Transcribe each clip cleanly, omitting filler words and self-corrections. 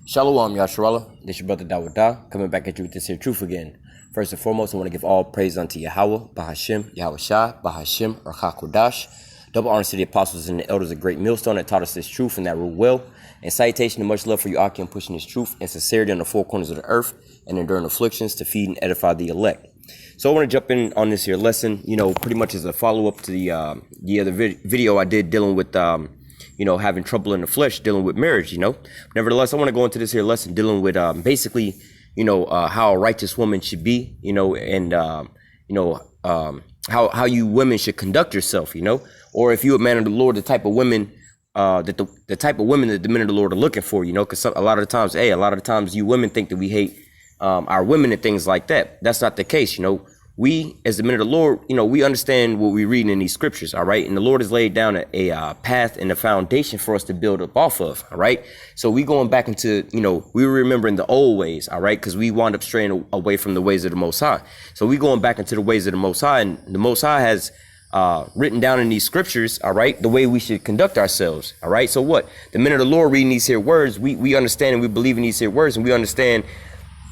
Shalom, Yasharallah. This your brother Dawadah, coming back at you with this here truth again. First and foremost, I want to give all praise unto YAHAWAH, BAHASHIM, YAHAWASHI, BAHASHIM, or HaKodash. Double honor to the apostles and the elders of Great Millstone that taught us this truth and that rule well. And salutation and much love for you, Aki, on pushing this truth and sincerity on the four corners of the earth and enduring afflictions to feed and edify the elect. So I want to jump in on this here lesson, pretty much as a follow-up to the other video I did dealing with, having trouble in the flesh, dealing with marriage, Nevertheless, I want to go into this here lesson dealing with basically, how a righteous woman should be, and, how you women should conduct yourself, or if you're a man of the Lord, the type of women that the type of women that the men of the Lord are looking for, because a lot of the times you women think that we hate our women and things like that. That's not the case. We as the men of the Lord, we understand what we read in these scriptures. All right. And the Lord has laid down a path and a foundation for us to build up off of. All right. So we going back into, we were remembering the old ways. All right. Because we wound up straying away from the ways of the Most High. So we going back into the ways of the Most High, and the Most High has written down in these scriptures, all right, the way we should conduct ourselves. All right. So what the men of the Lord reading these here words, we understand and we believe in these here words, and we understand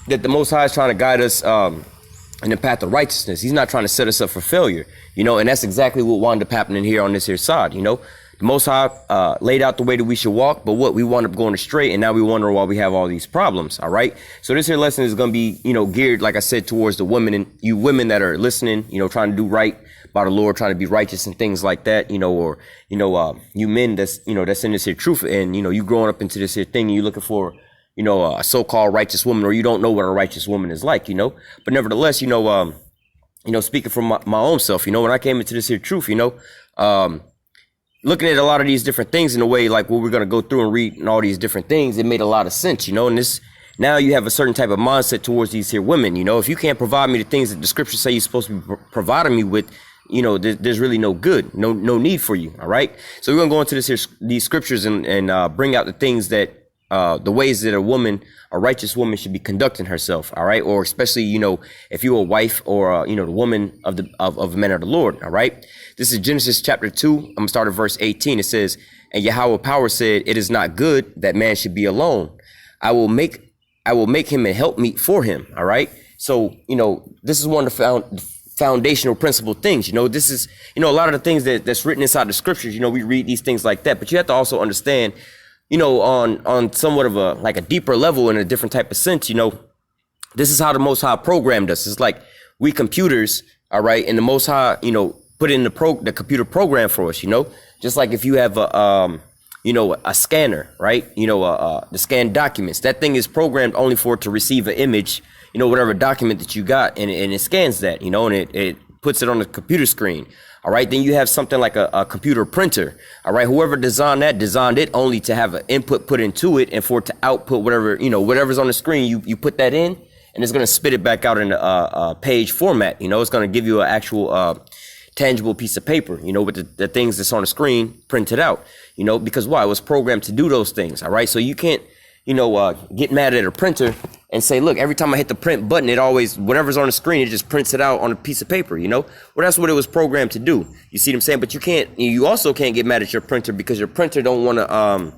that the Most High is trying to guide us in the path of righteousness. He's not trying to set us up for failure, and that's exactly what wound up happening here on this here side. The Most High laid out the way that we should walk, but what we wound up going astray, and now we wonder why we have all these problems. All right. So this here lesson is going to be, geared, like I said, towards the women, and you women that are listening, trying to do right by the Lord, trying to be righteous and things like that, or, you men that's in this here truth, and, you growing up into this here thing, and you looking for, a so-called righteous woman, or you don't know what a righteous woman is like, but nevertheless, speaking from my own self, when I came into this here truth, looking at a lot of these different things in a way, like what we're going to go through and read and all these different things, it made a lot of sense, and this, now you have a certain type of mindset towards these here women, if you can't provide me the things that the scriptures say you're supposed to be providing me with, there's really no good, no need for you. All right. So we're going to go into these scriptures and bring out the things that, the ways that a righteous woman should be conducting herself. All right. Or especially, if you're a wife or, the woman of the men of the Lord. All right. This is Genesis chapter 2. I'm gonna start at verse 18. It says, "And Yahweh power said, it is not good that man should be alone. I will make him a helpmeet for him." All right. So, this is one of the foundational principle things. This is, a lot of the things that's written inside the scriptures, we read these things like that, but you have to also understand, on somewhat of a deeper level, in a different type of sense, this is how the Most High programmed us. It's like we computers, all right, and the Most High, put in the computer program for us, just like if you have a scanner, right, to scan documents, that thing is programmed only for it to receive an image, whatever document that you got, and it scans that, and it puts it on the computer screen. All right. Then you have something like a computer printer. All right. Whoever designed it only to have an input put into it and for it to output whatever, whatever's on the screen, you put that in and it's going to spit it back out in a page format. It's going to give you an actual tangible piece of paper, with the things that's on the screen printed out, because why? It was programmed to do those things. All right. So you can't, get mad at a printer and say, look, every time I hit the print button, it always, whatever's on the screen, it just prints it out on a piece of paper, Well, that's what it was programmed to do. You see what I'm saying? But you also can't get mad at your printer because your printer don't want to,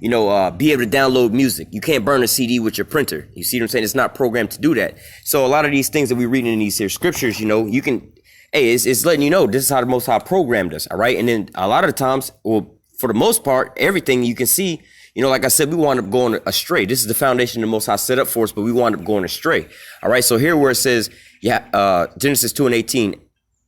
be able to download music. You can't burn a CD with your printer. You see what I'm saying? It's not programmed to do that. So a lot of these things that we read in these here scriptures, you can, it's letting you know this is how the Most High programmed us. All right. And then a lot of the times, well, for the most part, everything you can see, like I said, we wind up going astray. This is the foundation the Most High set up for us, but we wind up going astray. All right. So here where it says, Genesis 2:18,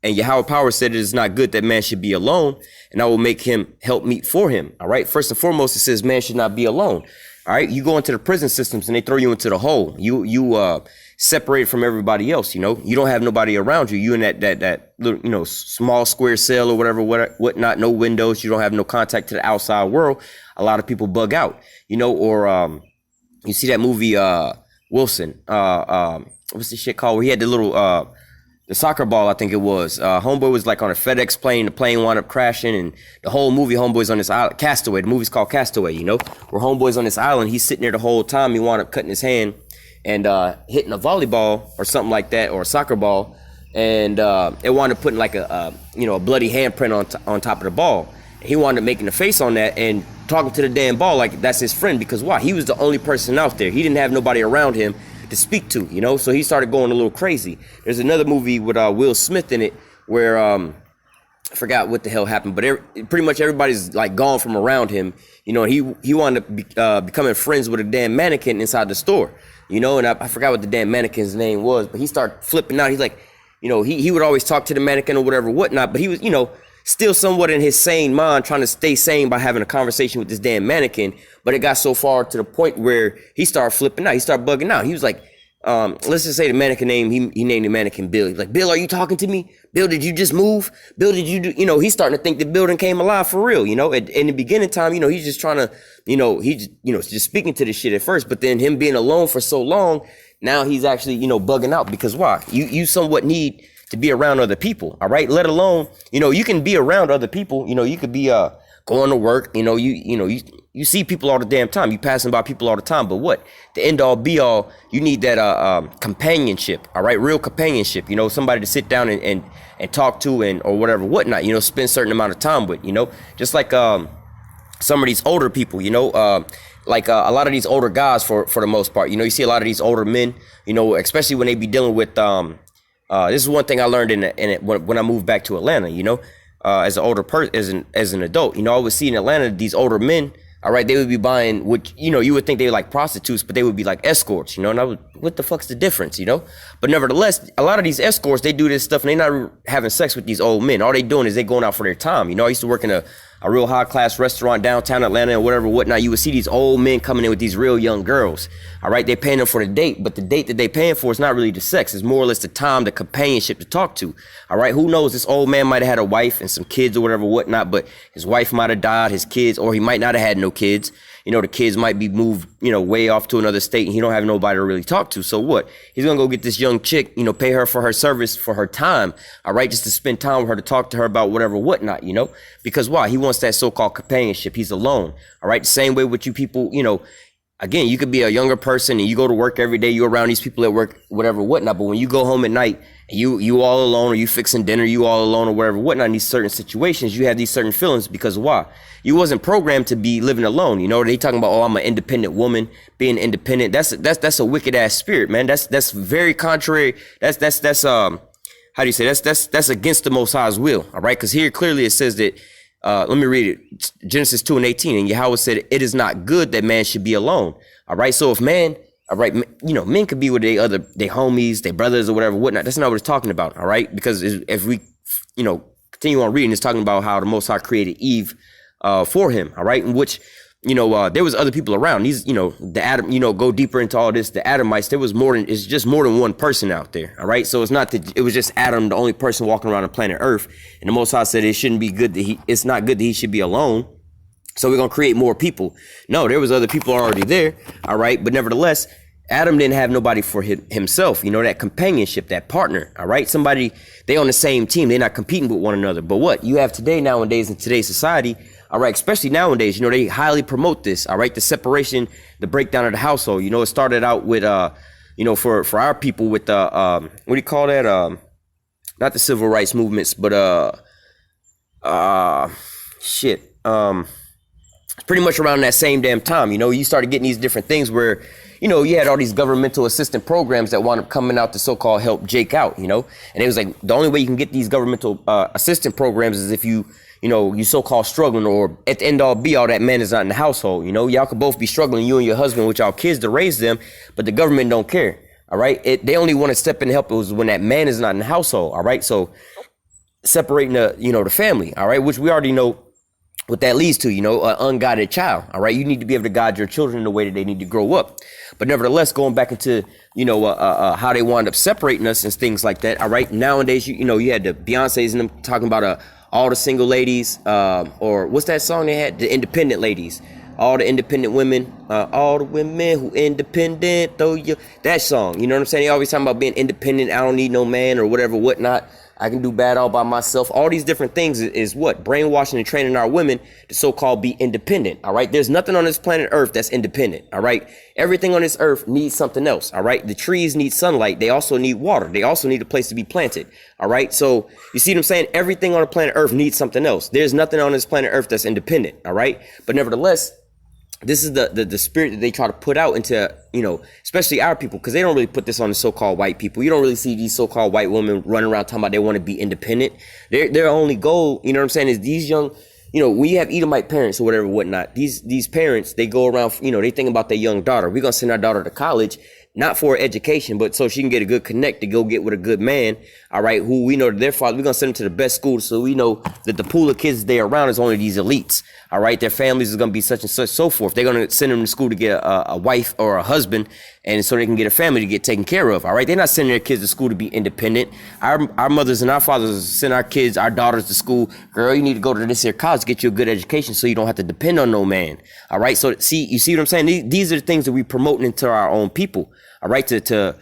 "And Yahweh power said, it is not good that man should be alone, and I will make him help meet for him." All right. First and foremost, it says man should not be alone. All right. You go into the prison systems and they throw you into the hole. You separated from everybody else. You don't have nobody around you. You in that little, small square cell or whatnot, no windows. You don't have no contact to the outside world. A lot of people bug out, or you see that movie, Wilson, what's the shit called? Where he had the little, the soccer ball, I think it was. Homeboy was like on a FedEx plane. The plane wound up crashing, and the whole movie, Homeboy's on this island. Castaway. The movie's called Castaway, where Homeboy's on this island. He's sitting there the whole time. He wound up cutting his hand and hitting a volleyball or something like that, or a soccer ball, and it wound up putting like a bloody handprint on top of the ball. He wound up making a face on that, and talking to the damn ball like that's his friend, because why? He was the only person out there. He didn't have nobody around him to speak to, you know? So he started going a little crazy. There's another movie with Will Smith in it where I forgot what the hell happened, but pretty much everybody's like gone from around him, you know. And he wound up becoming friends with a damn mannequin inside the store, you know. And I forgot what the damn mannequin's name was, but he started flipping out. He's like, you know, he would always talk to the mannequin or whatever, whatnot, but he was, you know, still somewhat in his sane mind, trying to stay sane by having a conversation with this damn mannequin. But it got so far to the point where he started flipping out. He started bugging out. He was like, let's just say the mannequin name, he named the mannequin Bill. He's like, Bill, are you talking to me? Bill, did you just move? Bill, did you do, you know, he's starting to think the building came alive for real, you know. In the beginning time, you know, he's just trying to, you know, just speaking to this shit at first, but then him being alone for so long, now he's actually, you know, bugging out. Because why? You somewhat need to be around other people, all right? Let alone, you know, you can be around other people, you know, you could be going to work, you know, you see people all the damn time, you passing by people all the time, but what? The end all be all, you need that companionship, all right? Real companionship, you know, somebody to sit down and talk to and or whatever, whatnot, you know, spend a certain amount of time with, you know, just like some of these older people, you know, like a lot of these older guys for the most part, you know, you see a lot of these older men, you know, especially when they be dealing with this is one thing I learned when I moved back to Atlanta, you know, as an older person, as an adult, you know, I would see in Atlanta these older men, all right, they would be buying what, you know, you would think they were like prostitutes, but they would be like escorts, you know, and what the fuck's the difference, you know? But nevertheless, a lot of these escorts, they do this stuff and they're not having sex with these old men. All they doing is they going out for their time. You know, I used to work in a real high class restaurant downtown Atlanta and whatever, whatnot. You would see these old men coming in with these real young girls. All right, they paying them for the date, but the date that they paying for is not really the sex. It's more or less the time, the companionship to talk to. All right, who knows? This old man might have had a wife and some kids or whatever, whatnot, but his wife might have died, his kids, or he might not have had no kids. You know, the kids might be moved, you know, way off to another state and he don't have nobody to really talk to. So what? He's going to go get this young chick, you know, pay her for her service, for her time. All right. Just to spend time with her, to talk to her about whatever, whatnot, you know, because why? He wants that so-called companionship. He's alone. All right. The same way with you people, you know, again, you could be a younger person and you go to work every day. You're around these people at work, whatever, whatnot. But when you go home at night, you all alone, or you fixing dinner, you all alone or whatever, whatnot, in these certain situations, you have these certain feelings because why? You wasn't programmed to be living alone. You know, they talking about, oh, I'm an independent woman, being independent. That's a wicked ass spirit, man. That's very contrary. That's how do you say? That's against the Most High's will. All right. Cause here clearly it says that, let me read it. Genesis 2:18. And Yahweh said, it is not good that man should be alone. All right. So if man, all right, you know, men could be with their homies, their brothers or whatever, whatnot. That's not what it's talking about. All right. Because if we, you know, continue on reading, it's talking about how the Most High created Eve for him. All right. In which, you know, there was other people around. These, you know, the Adam, you know, go deeper into all this, the Adamites, it's just more than one person out there. All right. So it's not that it was just Adam, the only person walking around on planet Earth. And the Most High said it's not good that he should be alone. So we're going to create more people. No, there was other people already there. All right. But nevertheless, Adam didn't have nobody for himself, you know, that companionship, that partner. All right. Somebody, they on the same team. They're not competing with one another. But what you have today, nowadays, in today's society, all right, especially nowadays, you know, they highly promote this. All right. The separation, the breakdown of the household. You know, it started out with, you know, for our people with what do you call that? Not the civil rights movements, but pretty much around that same damn time, you know, you started getting these different things where, you know, you had all these governmental assistant programs that wound up coming out to so-called help Jake out, you know, and it was like the only way you can get these governmental assistant programs is if you know, you so-called struggling, or at the end all be all that man is not in the household. You know, y'all could both be struggling, you and your husband, with y'all kids to raise them, but the government don't care. All right. They only want to step in and help when that man is not in the household. All right. So separating the family. All right. Which we already know what that leads to, you know, an unguided child. All right. You need to be able to guide your children in the way that they need to grow up. But nevertheless, going back into, you know, how they wind up separating us and things like that. All right. Nowadays, you know, you had the Beyonce's and them talking about all the single ladies, or what's that song they had? The independent ladies, all the independent women, all the women who independent, that song, you know what I'm saying? They always talking about being independent. I don't need no man or whatever, whatnot. I can do bad all by myself. All these different things is what? Brainwashing and training our women to so-called be independent. All right. There's nothing on this planet Earth that's independent. All right. Everything on this earth needs something else. All right. The trees need sunlight. They also need water. They also need a place to be planted. All right. So you see what I'm saying? Everything on the planet Earth needs something else. There's nothing on this planet Earth that's independent. All right. But nevertheless, this is the spirit that they try to put out into, you know, especially our people, because they don't really put this on the so-called white people. You don't really see these so-called white women running around talking about they want to be independent. Their only goal, you know what I'm saying, is these young, you know, when you have Edomite parents or whatever, whatnot, these parents, they go around, you know, they think about their young daughter. We're going to send our daughter to college, not for education, but so she can get a good connect to go get with a good man, all right, who we know that their father, we're going to send them to the best school so we know that the pool of kids they're around is only these elites, all right? Their families is going to be such and such, so forth. They're going to send them to school to get a wife or a husband, and so they can get a family to get taken care of, all right? They're not sending their kids to school to be independent. Our mothers and our fathers send our kids, our daughters to school. Girl, you need to go to this here college, get you a good education so you don't have to depend on no man, all right? So you see what I'm saying? These are the things that we're promoting into our own people. All right, to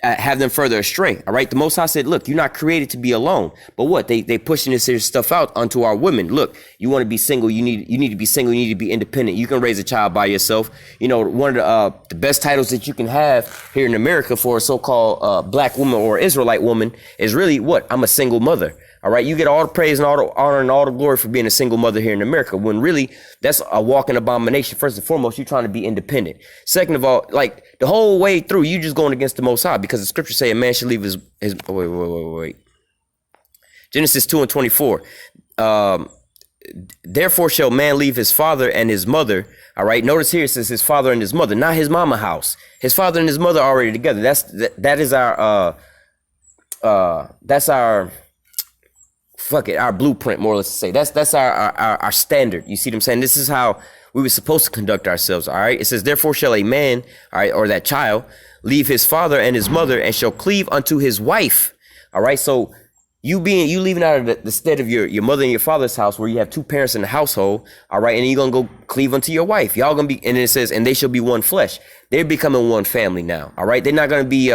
have them further astray. All right, the Most High said, look, you're not created to be alone. But what they pushing this here stuff out onto our women. Look, you want to be single, you need to be single, you need to be independent. You can raise a child by yourself. You know, one of the best titles that you can have here in America for a so-called black woman or Israelite woman is really what? I'm a single mother. All right, you get all the praise and all the honor and all the glory for being a single mother here in America, when really that's a walking abomination. First and foremost, you're trying to be independent. Second of all, like the whole way through, you just going against the Most High, because the scriptures say a man should leave his wait. Genesis 2:24. Therefore shall man leave his father and his mother. All right, notice here it says his father and his mother, not his mama house. His father and his mother are already together. That is our our blueprint, more or less to say. That's our standard. You see what I'm saying? This is how we were supposed to conduct ourselves. All right. It says, therefore shall a man, all right, or that child, leave his father and his mother and shall cleave unto his wife. All right. So you leaving out of the stead of your mother and your father's house, where you have two parents in the household. All right. And you're going to go cleave unto your wife. Y'all going to be, and it says, and they shall be one flesh. They're becoming one family now. All right. They're not going to be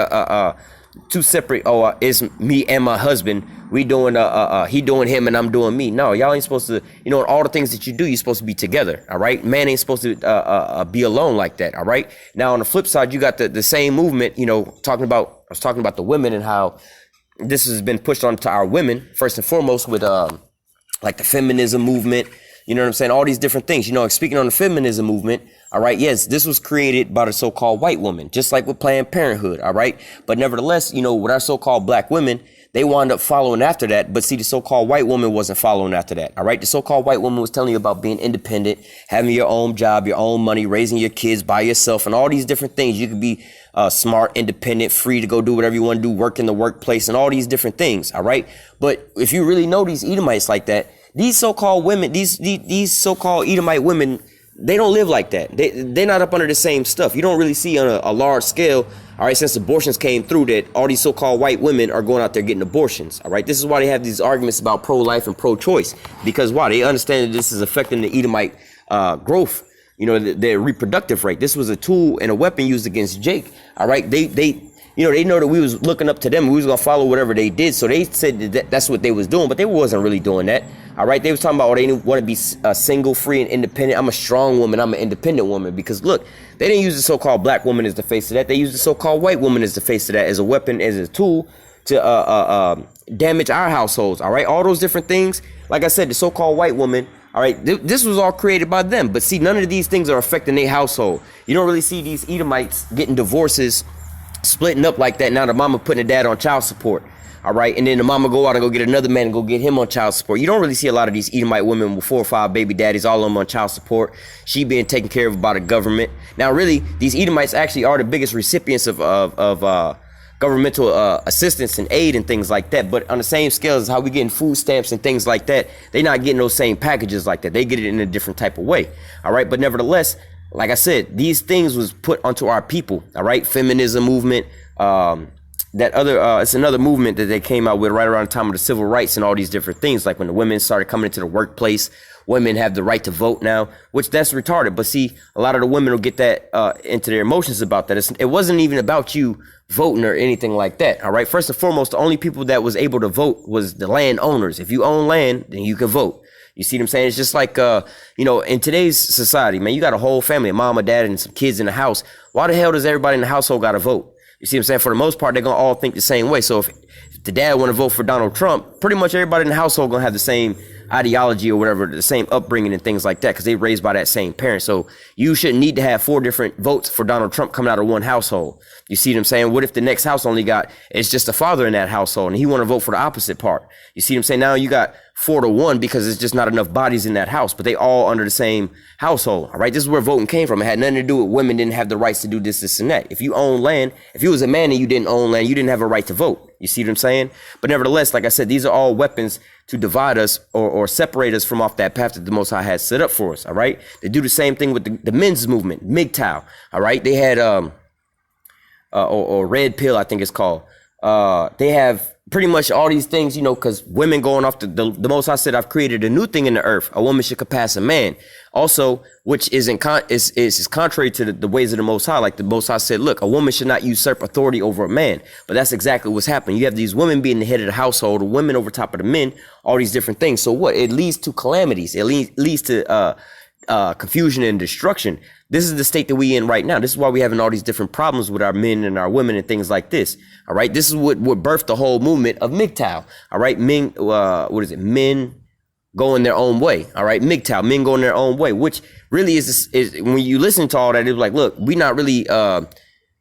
two separate, it's me and my husband, we doing he doing him and I'm doing me. No, y'all ain't supposed to, you know, all the things that you do, you're supposed to be together. All right, man ain't supposed to be alone like that. All right, now on the flip side, you got the same movement, you know, I was talking about the women and how this has been pushed onto our women first and foremost with like the feminism movement. You know what I'm saying? All these different things, you know, speaking on the feminism movement. All right. Yes, this was created by the so-called white woman, just like with Planned Parenthood. All right. But nevertheless, you know, with our so-called black women, they wound up following after that. But see, the so-called white woman wasn't following after that. All right. The so-called white woman was telling you about being independent, having your own job, your own money, raising your kids by yourself, and all these different things. You could be smart, independent, free to go do whatever you want to do, work in the workplace, and all these different things. All right. But if you really know these Edomites like that, these so-called women, these so-called Edomite women, they don't live like that. They're not up under the same stuff. You don't really see on a large scale, all right, since abortions came through, that all these so-called white women are going out there getting abortions. All right, this is why they have these arguments about pro-life and pro-choice, because why? They understand that this is affecting the Edomite growth, you know, their reproductive rate. This was a tool and a weapon used against Jake. All right, you know, they know that we was looking up to them. We was going to follow whatever they did. So they said that that's what they was doing, but they wasn't really doing that. All right. They was talking about, they want to be single, free, and independent. I'm a strong woman. I'm an independent woman. Because look, they didn't use the so-called black woman as the face of that. They used the so-called white woman as the face of that, as a weapon, as a tool to damage our households. All right. All those different things. Like I said, the so-called white woman. All right. This was all created by them. But see, none of these things are affecting their household. You don't really see these Edomites getting divorces, splitting up like that. Now the mama putting the dad on child support. All right. And then the mama go out and go get another man and go get him on child support. You don't really see a lot of these Edomite women with 4 or 5 baby daddies, all of them on child support. She being taken care of by the government. Now, really, these Edomites actually are the biggest recipients of governmental assistance and aid and things like that. But on the same scale as how we getting food stamps and things like that, they not getting those same packages like that. They get it in a different type of way. All right. But nevertheless, like I said, these things was put onto our people. All right. Feminism movement, that other it's another movement that they came out with right around the time of the civil rights and all these different things, like when the women started coming into the workplace. Women have the right to vote now, which that's retarded. But see, a lot of the women will get that into their emotions about that. It wasn't even about you voting or anything like that. All right. First and foremost, the only people that was able to vote was the landowners. If you own land, then you can vote. You see what I'm saying? It's just like, in today's society, man, you got a whole family, a mom, a dad, and some kids in the house. Why the hell does everybody in the household got to vote? You see what I'm saying? For the most part, they're going to all think the same way. So if the dad want to vote for Donald Trump, pretty much everybody in the household going to have the same ideology or whatever, the same upbringing and things like that, because they raised by that same parent. So you shouldn't need to have 4 different votes for Donald Trump coming out of one household. You see what I'm saying? What if the next house it's just a father in that household and he want to vote for the opposite part? You see what I'm saying? Now you got 4-1 because it's just not enough bodies in that house, but they all under the same household. All right. This is where voting came from. It had nothing to do with women didn't have the rights to do this, and that. If you own land, if you was a man and you didn't own land, you didn't have a right to vote. You see what I'm saying? But nevertheless, like I said, these are all weapons to divide us or separate us from off that path that the Most High has set up for us. All right. They do the same thing with the men's movement, MGTOW. All right. They had or Red Pill, I think it's called. They have pretty much all these things, because women going off the Most High said, I've created a new thing in the earth. A woman should surpass a man. Also, which is contrary to the ways of the Most High. Like the Most High said, look, a woman should not usurp authority over a man. But that's exactly what's happening. You have these women being the head of the household, women over top of the men, all these different things. So what? It leads to calamities. It leads to confusion and destruction. This is the state that we in right now. This is why we having all these different problems with our men and our women and things like this. All right. This is what birthed the whole movement of MGTOW. All right. Men, Men going their own way. All right. MGTOW, men going their own way, which really is when you listen to all that, it's like, look, we not really,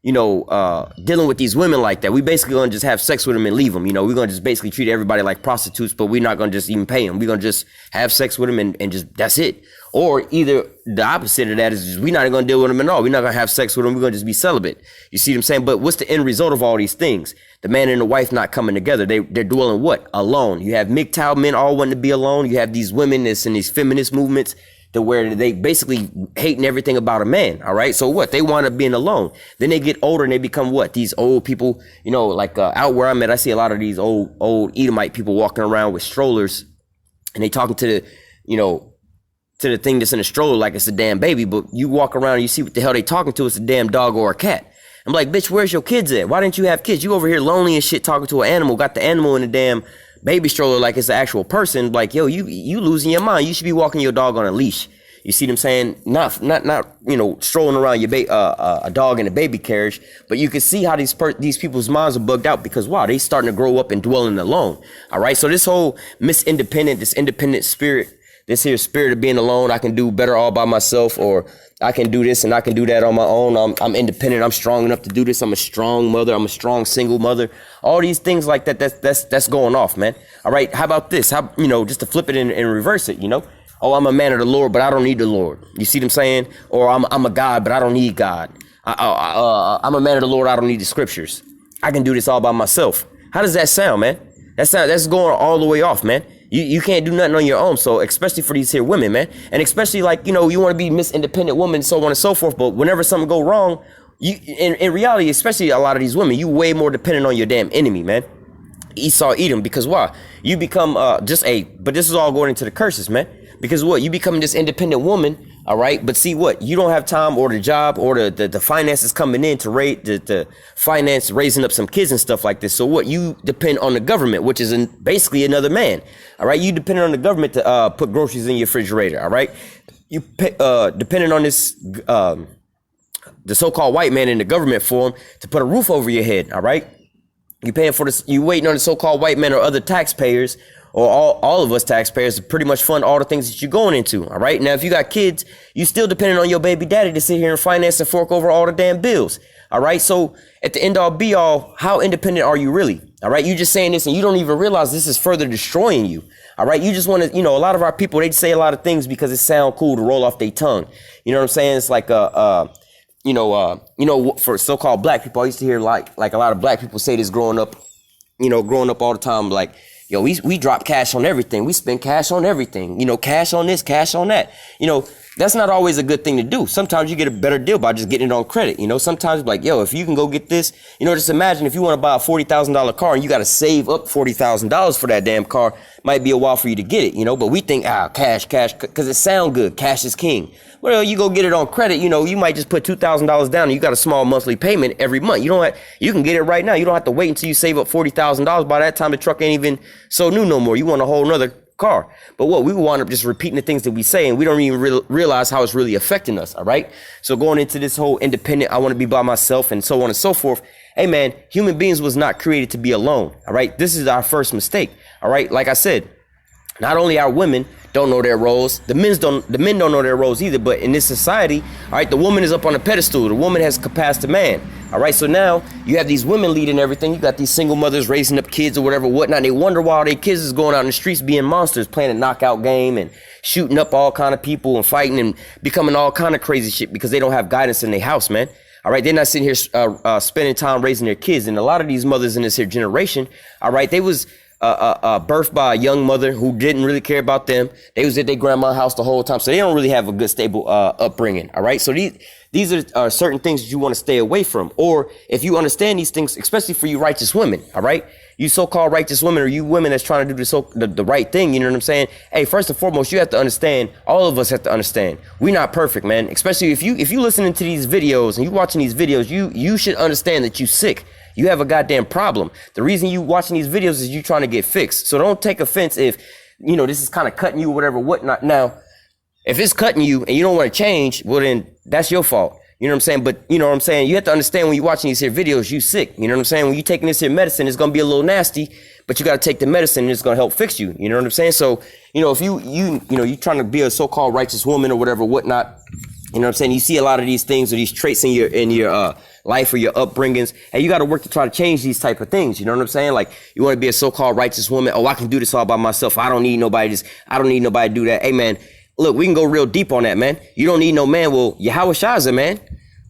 dealing with these women like that. We basically gonna just have sex with them and leave them. We're gonna just basically treat everybody like prostitutes, but we're not gonna just even pay them. We're gonna just have sex with them and just, that's it. Or either the opposite of that is just, we're not gonna deal with them at all. We're not gonna have sex with them. We're gonna just be celibate. You see what I'm saying? But what's the end result of all these things? The man and the wife not coming together. They're dwelling what? Alone. You have MGTOW men all wanting to be alone. You have these women that's in these feminist movements to where they basically hating everything about a man. All right. So what? They wind up being alone. Then they get older and they become what? These old people, out where I'm at, I see a lot of these old Edomite people walking around with strollers and they talking to the thing that's in a stroller like it's a damn baby. But you walk around and you see what the hell they talking to. It's a damn dog or a cat. I'm like, bitch, where's your kids at? Why didn't you have kids? You over here lonely and shit talking to an animal, got the animal in the damn baby stroller like it's an actual person. Like, yo, you losing your mind. You should be walking your dog on a leash. You see what I'm saying? Not strolling around your a dog in a baby carriage. But you can see how these people's minds are bugged out because, wow, they starting to grow up and dwelling alone. All right. So this whole this independent spirit, this here spirit of being alone, I can do better all by myself, or I can do this and I can do that on my own. I'm independent. I'm strong enough to do this. I'm a strong mother. I'm a strong single mother. All these things like that. That's going off, man. All right. How about this? Just to flip it and reverse it, Oh, I'm a man of the Lord, but I don't need the Lord. You see what I'm saying? Or I'm a God, but I don't need God. I'm a man of the Lord. I don't need the scriptures. I can do this all by myself. How does that sound, man? That's going all the way off, man. You can't do nothing on your own. So especially for these here women, man, and especially you want to be Miss Independent Woman, so on and so forth. But whenever something go wrong, in reality, especially a lot of these women, you way more dependent on your damn enemy, man. Esau, Edom, because why? You become but this is all going into the curses, man. Because what? You become this independent woman, all right? But see what? You don't have time or the job or the finances coming in to the finance raising up some kids and stuff like this. So what? You depend on the government, which is basically another man, all right? You depend on the government to put groceries in your refrigerator, all right? You depending on this the so-called white man in the government form to put a roof over your head, all right? You paying for this? You waiting on the so-called white man or other taxpayers, or all of us taxpayers, to pretty much fund all the things that you're going into. All right. Now, if you got kids, you still depending on your baby daddy to sit here and finance and fork over all the damn bills. All right. So at the end all be all, how independent are you really? All right. You just saying this and you don't even realize this is further destroying you. All right. You just want to, a lot of our people, they say a lot of things because it sound cool to roll off their tongue. You know what I'm saying? It's like, for so-called black people, I used to hear like a lot of black people say this growing up all the time, like, yo, we drop cash on everything. We spend cash on everything. Cash on this, cash on that. That's not always a good thing to do. Sometimes you get a better deal by just getting it on credit. You know, sometimes like, yo, if you can go get this, you know, just imagine if you want to buy a $40,000 car and you got to save up $40,000 for that damn car, might be a while for you to get it, you know, but we think, cash, because it sound good. Cash is king. Well, you go get it on credit, you know, you might just put $2,000 down and you got a small monthly payment every month. You can get it right now. You don't have to wait until you save up $40,000. By that time, the truck ain't even so new no more. You want a whole nother car. But what we wind up just repeating the things that we say, and we don't even realize how it's really affecting us. All right. So going into this whole independent, I want to be by myself and so on and so forth. Hey, man, human beings was not created to be alone. All right. This is our first mistake. All right. Like I said, not only our women don't know their roles, the men don't know their roles either. But in this society, all right, the woman is up on a pedestal. The woman has surpassed the man. All right, so now you have these women leading everything. You got these single mothers raising up kids or whatever, whatnot. And they wonder why their kids is going out in the streets being monsters, playing a knockout game and shooting up all kind of people and fighting and becoming all kind of crazy shit because they don't have guidance in their house, man. All right, they're not sitting here spending time raising their kids. And a lot of these mothers in this here generation, all right, they was birthed by a young mother who didn't really care about them. They was at their grandma's house the whole time, so they don't really have a good stable upbringing. All right, so these are certain things that you want to stay away from. Or if you understand these things, especially for you righteous women, all right, you so-called righteous women, or you women that's trying to do the right thing, you know what I'm saying? Hey, first and foremost, you have to understand. All of us have to understand. We're not perfect, man. Especially if you listening to these videos and you watching these videos, you should understand that you sick. You have a goddamn problem. The reason you watching these videos is you trying to get fixed. So don't take offense if, you know, this is kind of cutting you or whatever, whatnot. Now, if it's cutting you and you don't want to change, well, then that's your fault. You know what I'm saying? But you know what I'm saying? You have to understand when you're watching these here videos, you sick. You know what I'm saying? When you're taking this here medicine, it's going to be a little nasty, but you got to take the medicine and it's going to help fix you. You know what I'm saying? So, you know, if you're trying to be a so-called righteous woman or whatever, whatnot, you know what I'm saying? You see a lot of these things or these traits in your life or your upbringings, and you got to work to try to change these type of things. You know what I'm saying? Like, you want to be a so-called righteous woman. Oh, I can do this all by myself. I don't need nobody to do that. Hey, man, look, we can go real deep on that, man. You don't need no man. Well, YAHAWASHI is a man.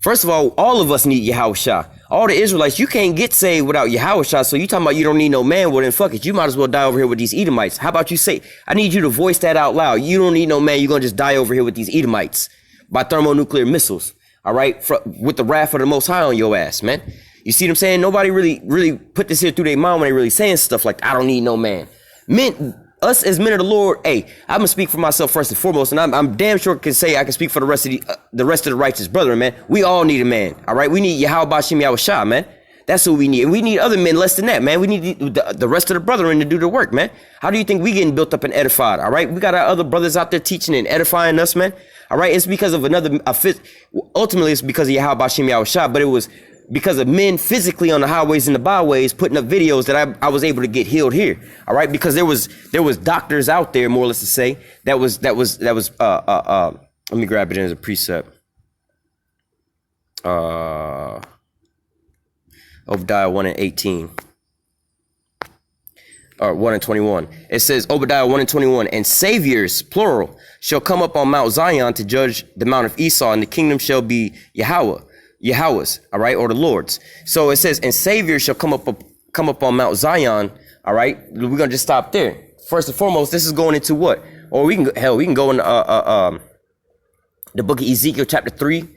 First of all of us need YAHAWASHI. All the Israelites, you can't get saved without YAHAWASHI. So you talking about you don't need no man? Well, then fuck it. You might as well die over here with these Edomites. How about you say, I need you to voice that out loud. You don't need no man. You're going to just die over here with these Edomites by thermonuclear missiles. All right, with the wrath of the Most High on your ass, man. You see what I'm saying? Nobody really put this here through their mind when they really saying stuff like, I don't need no man. Us as men of the Lord, hey, I'm gonna speak for myself first and foremost, and I'm damn sure can say I can speak for the rest of the righteous brethren, man. We all need a man, all right? We need YAHAWASHI, man. That's who we need. And we need other men less than that, man. We need the rest of the brethren to do the work, man. How do you think we getting built up and edified, all right? We got our other brothers out there teaching and edifying us, man. All right, it's because of ultimately it's because of YAHAWASHI, but it was because of men physically on the highways and the byways putting up videos that I was able to get healed here. All right, because there was doctors out there, more or less to say, that was let me grab it in as a precept. Obadiah 1:18. Or 1:21. It says Obadiah 1:21, and saviors, plural, shall come up on Mount Zion to judge the Mount of Esau, and the kingdom shall be Yahweh's, all right, or the Lord's. So it says, and saviors shall come up on Mount Zion, all right. We're gonna just stop there. First and foremost, this is going into what? Or we can go in the book of Ezekiel chapter 37,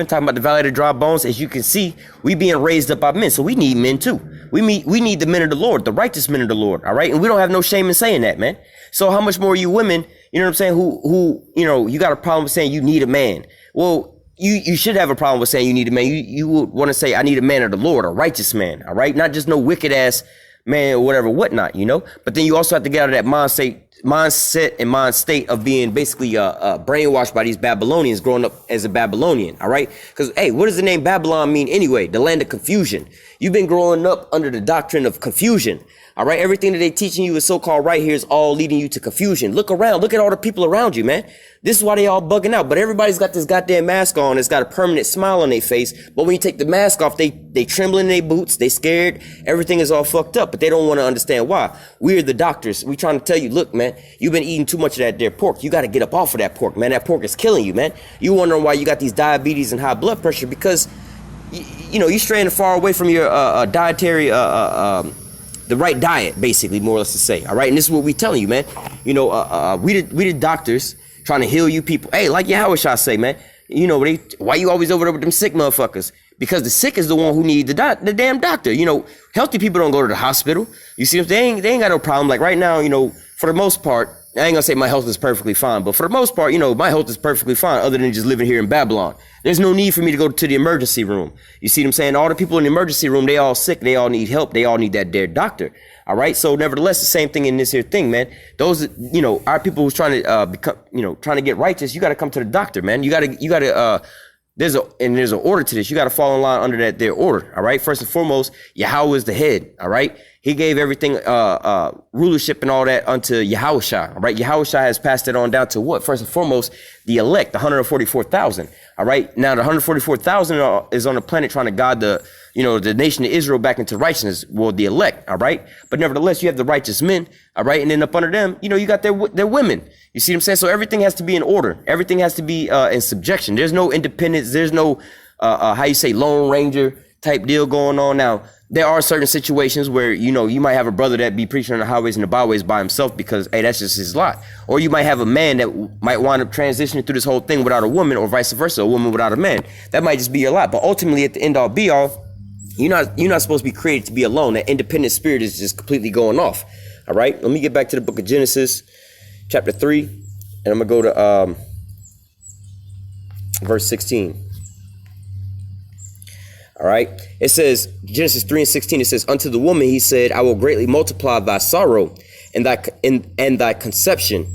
talking about the valley of the dry bones. As you can see, we being raised up by men, so we need men too. We need the men of the Lord, the righteous men of the Lord, all right? And we don't have no shame in saying that, man. So how much more you women, you know what I'm saying, who you know, you got a problem with saying you need a man. Well, you should have a problem with saying you need a man. You would want to say, I need a man of the Lord, a righteous man, all right? Not just no wicked ass man or whatever, whatnot, you know? But then you also have to get out of that mindset and mind state of being basically brainwashed by these Babylonians, growing up as a Babylonian, all right? Because, hey, what does the name Babylon mean anyway? The land of confusion. You've been growing up under the doctrine of confusion, all right? Everything that they teaching you is so-called right here is all leading you to confusion. Look around. Look at all the people around you, man. This is why they all bugging out. But everybody's got this goddamn mask on. It's got a permanent smile on their face. But when you take the mask off, they trembling in their boots. They scared. Everything is all fucked up. But they don't want to understand why. We're the doctors. We trying to tell you, look, man, you've been eating too much of that there pork. You got to get up off of that pork, man. That pork is killing you, man. You wondering why you got these diabetes and high blood pressure because, you know, you're straying far away from your dietary the right diet, basically, more or less to say. All right, and this is what we telling you, man. You know, we the doctors trying to heal you people. Hey, like YAHAWASHI say, man. You know, why you always over there with them sick motherfuckers? Because the sick is the one who need the damn doctor. You know, healthy people don't go to the hospital. You see, they ain't got no problem. Like right now, you know, for the most part, I ain't gonna say my health is perfectly fine, but for the most part, you know, my health is perfectly fine other than just living here in Babylon. There's no need for me to go to the emergency room. You see what I'm saying? All the people in the emergency room, they all sick. They all need help. They all need that their doctor. All right. So nevertheless, the same thing in this here thing, man. Those, you know, our people who's trying to become, you know, trying to get righteous, you got to come to the doctor, man. You got to, there's an order to this. You got to fall in line under their order. All right. First and foremost, Yahweh is the head. All right. He gave everything, rulership and all that unto YAHAWASHI. All right. YAHAWASHI has passed it on down to what? First and foremost, the elect, the 144,000. All right. Now the 144,000 is on the planet trying to guide the nation of Israel back into righteousness. Well, the elect. All right. But nevertheless, you have the righteous men. All right. And then up under them, you got their women. You see what I'm saying? So everything has to be in order. Everything has to be in subjection. There's no independence. There's no, Lone Ranger type deal going on. Now, there are certain situations where, you might have a brother that be preaching on the highways and the byways by himself because, hey, that's just his lot. Or you might have a man that might wind up transitioning through this whole thing without a woman, or vice versa, a woman without a man. That might just be your lot. But ultimately, at the end all be all, you're not supposed to be created to be alone. That independent spirit is just completely going off. All right. Let me get back to the book of Genesis, chapter 3, and I'm going to go to verse 16. All right. It says, Genesis 3 and 16, it says, unto the woman he said, I will greatly multiply thy sorrow and thy conception,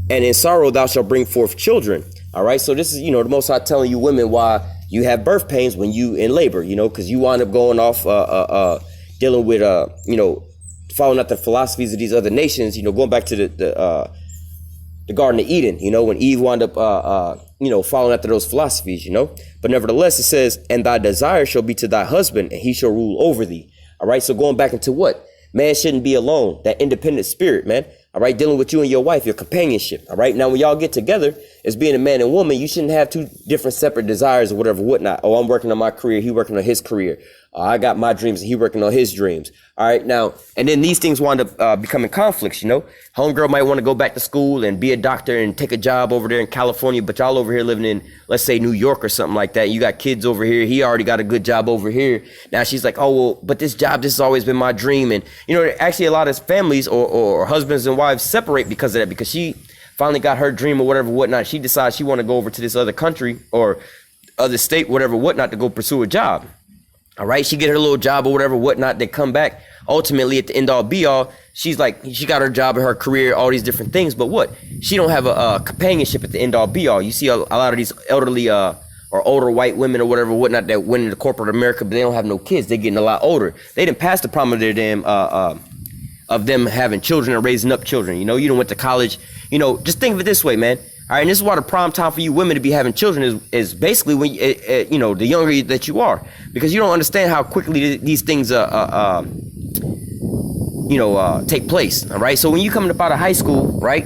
and in sorrow thou shalt bring forth children. All right. So this is, the Most High telling you women why you have birth pains when you in labor, because you wind up going off, dealing with, following out the philosophies of these other nations, going back to the Garden of Eden, when Eve wound up, following after those philosophies, but nevertheless, it says, and thy desire shall be to thy husband, and he shall rule over thee. All right. So going back into what? Man shouldn't be alone. That independent spirit, man. All right. Dealing with you and your wife, your companionship. All right. Now, when y'all get together as being a man and woman, you shouldn't have two different separate desires or whatever, whatnot. Oh, I'm working on my career. He working on his career. I got my dreams and he working on his dreams. All right. Now, and then these things wind up becoming conflicts, Homegirl might want to go back to school and be a doctor and take a job over there in California, but y'all over here living in, let's say, New York or something like that. You got kids over here. He already got a good job over here. Now she's like, oh, well, but this has always been my dream. And, actually a lot of families or husbands and wives separate because of that, because she finally got her dream or whatever, whatnot. She decides she want to go over to this other country or other state, whatever, whatnot, to go pursue a job. All right. She get her little job or whatever, whatnot. They come back. Ultimately, at the end all be all, she's like, she got her job and her career, all these different things. But what? She don't have a companionship at the end all be all. You see a lot of these elderly or older white women or whatever, whatnot, that went into corporate America, but they don't have no kids. They're getting a lot older. They didn't pass the prime of their damn of them having children and raising up children. You done went to college. Just think of it this way, man. All right, and this is why the prime time for you women to be having children is basically when the younger that you are, because you don't understand how quickly these things take place. All right, so when you coming up out of high school, right,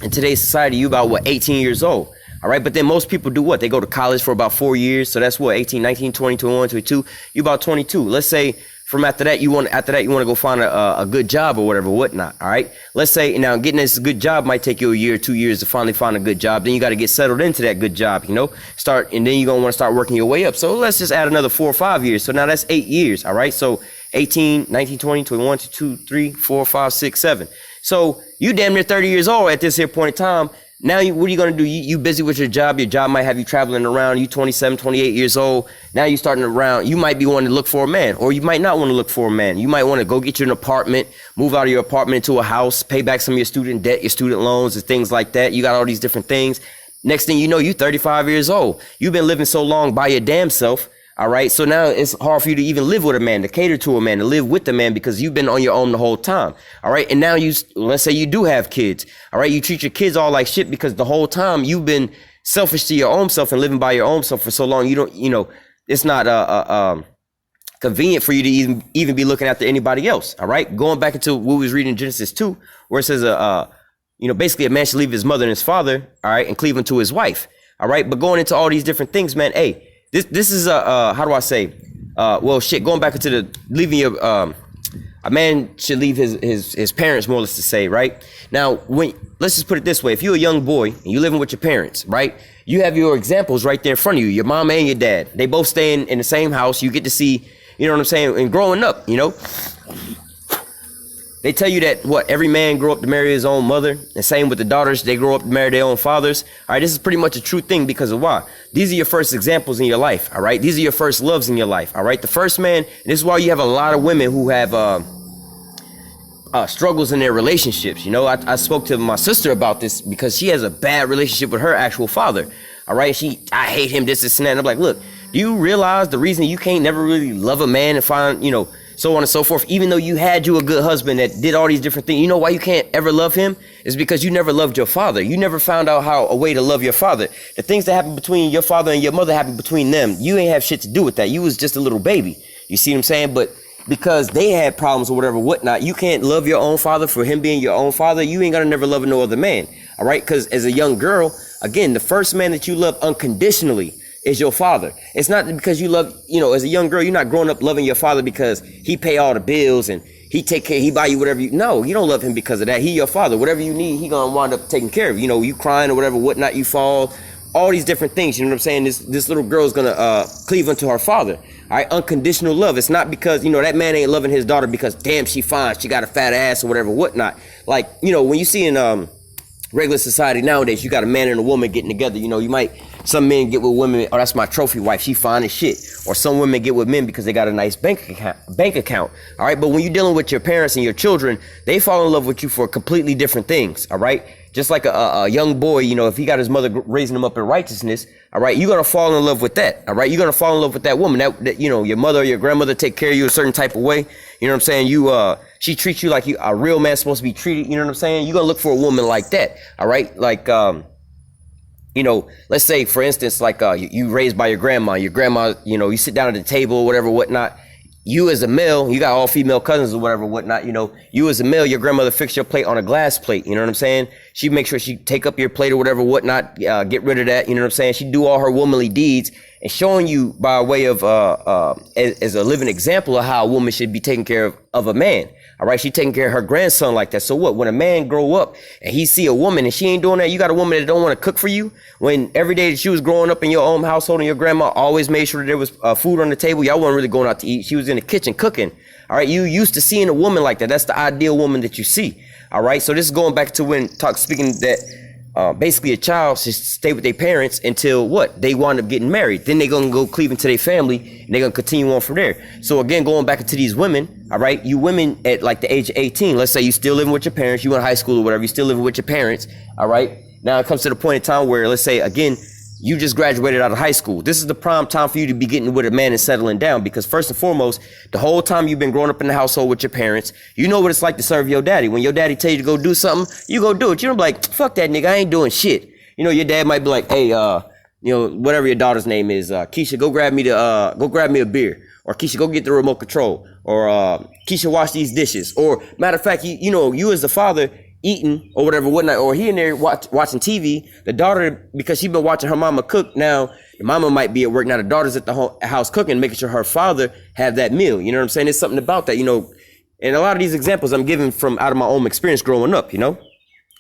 in today's society, you about 18 years old. All right, but then most people do what? They go to college for about 4 years. So that's what, 18, 19, 20, 21, 22. You about 22. Let's say from after that you want to go find a good job or whatever, whatnot. All right. Let's say now getting this good job might take you a year, 2 years to finally find a good job. Then you got to get settled into that good job, and then you're going to want to start working your way up. So let's just add another 4 or 5 years. So now that's 8 years. All right. So 18, 19, 20, 21, 22, 3, 4, 5, 6, 7. So you damn near 30 years old at this here point in time. Now, what are you going to do? You busy with your job. Your job might have you traveling around. You 27, 28 years old. Now you starting around. You might be wanting to look for a man, or you might not want to look for a man. You might want to go get you an apartment, move out of your apartment into a house, pay back some of your student debt, your student loans and things like that. You got all these different things. Next thing you know, you're 35 years old. You've been living so long by your damn self. All right. So now it's hard for you to even live with a man, to cater to a man, to live with the man, because you've been on your own the whole time. All right. And now let's say you do have kids. All right. You treat your kids all like shit because the whole time you've been selfish to your own self and living by your own self for so long. It's not convenient for you to even be looking after anybody else. All right. Going back into what we was reading in Genesis 2, where it says, basically a man should leave his mother and his father. All right. And cleave unto his wife. All right. But going into all these different things, man, hey, This is how do I say? Going back into leaving your A man should leave his parents, more or less to say, right? Now, let's just put it this way. If you're a young boy and you're living with your parents, right? You have your examples right there in front of you, your mom and your dad. They both stay in the same house. You get to see, you know what I'm saying? And growing up, you know, they tell you that every man grew up to marry his own mother, and same with the daughters, they grow up to marry their own fathers. All right, this is pretty much a true thing because of why? These are your first examples in your life. All right, these are your first loves in your life. All right, the first man. And this is why you have a lot of women who have struggles in their relationships. You know, I spoke to my sister about this because she has a bad relationship with her actual father. All right, I hate him, this and that. And I'm like, look, do you realize the reason you can't never really love a man and find, you know, so on and so forth, even though you had a good husband that did all these different things, you know why you can't ever love him? Is because you never loved your father. You never found out a way to love your father. The things that happen between your father and your mother happen between them. You ain't have shit to do with that. You was just a little baby. You see what I'm saying? But because they had problems or whatever, whatnot, you can't love your own father for him being your own father. You ain't gonna never love no other man. All right? Because as a young girl, again, the first man that you love unconditionally is your father. It's not because you love, you know, as a young girl, you're not growing up loving your father because he pay all the bills and he take care, he buy you whatever no, you don't love him because of that. He your father. Whatever you need, he gonna wind up taking care of you. You know, you crying or whatever, whatnot, you fall, all these different things. You know what I'm saying? This little girl's gonna cleave unto her father. All right, unconditional love. It's not because, you know, that man ain't loving his daughter because damn, she fine, she got a fat ass or whatever, whatnot. Like, you know, when you see in regular society nowadays, you got a man and a woman getting together. You know, some men get with women, oh, that's my trophy wife, she fine as shit. Or some women get with men because they got a nice bank account. All right, but when you're dealing with your parents and your children, they fall in love with you for completely different things. All right, just like a young boy, you know, if he got his mother raising him up in righteousness, all right, you're gonna fall in love with that. All right, you're gonna fall in love with that woman that you know, your mother or your grandmother take care of you a certain type of way. You know what I'm saying? She treats you like a real man's supposed to be treated. You know what I'm saying? You're gonna look for a woman like that. All right, like you know, let's say, for instance, like you raised by your grandma, you know, you sit down at the table or whatever, whatnot. You as a male, you got all female cousins or whatever, whatnot, you know, you as a male, your grandmother fix your plate on a glass plate. You know what I'm saying? She make sure she take up your plate or whatever, whatnot, get rid of that. You know what I'm saying? She do all her womanly deeds and showing you by way of, as a living example of how a woman should be taking care of a man. All right, she taking care of her grandson like that. So what? When a man grow up and he see a woman and she ain't doing that, you got a woman that don't want to cook for you. When every day that she was growing up in your own household and your grandma always made sure that there was food on the table, y'all wasn't really going out to eat. She was in the kitchen cooking. All right, you used to seeing a woman like that. That's the ideal woman that you see. All right, so this is going back to when speaking that basically a child should stay with their parents until what? They wind up getting married. Then they're going to go cleave into their family and they're going to continue on from there. So again, going back into these women, all right, you women at like the age of 18, let's say you still living with your parents, you in high school or whatever, you still living with your parents, all right? Now it comes to the point in time where, let's say, again, you just graduated out of high school. This is the prime time for you to be getting with a man and settling down because first and foremost, the whole time you've been growing up in the household with your parents, you know what it's like to serve your daddy. When your daddy tell you to go do something, you go do it. You don't be like, fuck that nigga, I ain't doing shit. You know, your dad might be like, hey, you know, whatever your daughter's name is, Keisha, go grab me a beer. Or Keisha, go get the remote control. Or Keisha, wash these dishes. Or matter of fact, you know, you as the father eating or whatever, whatnot, or he in there watching TV. The daughter, because she been watching her mama cook, now the mama might be at work. Now the daughter's at the house cooking, making sure her father have that meal. You know what I'm saying? There's something about that, you know. And a lot of these examples I'm giving from out of my own experience growing up, you know.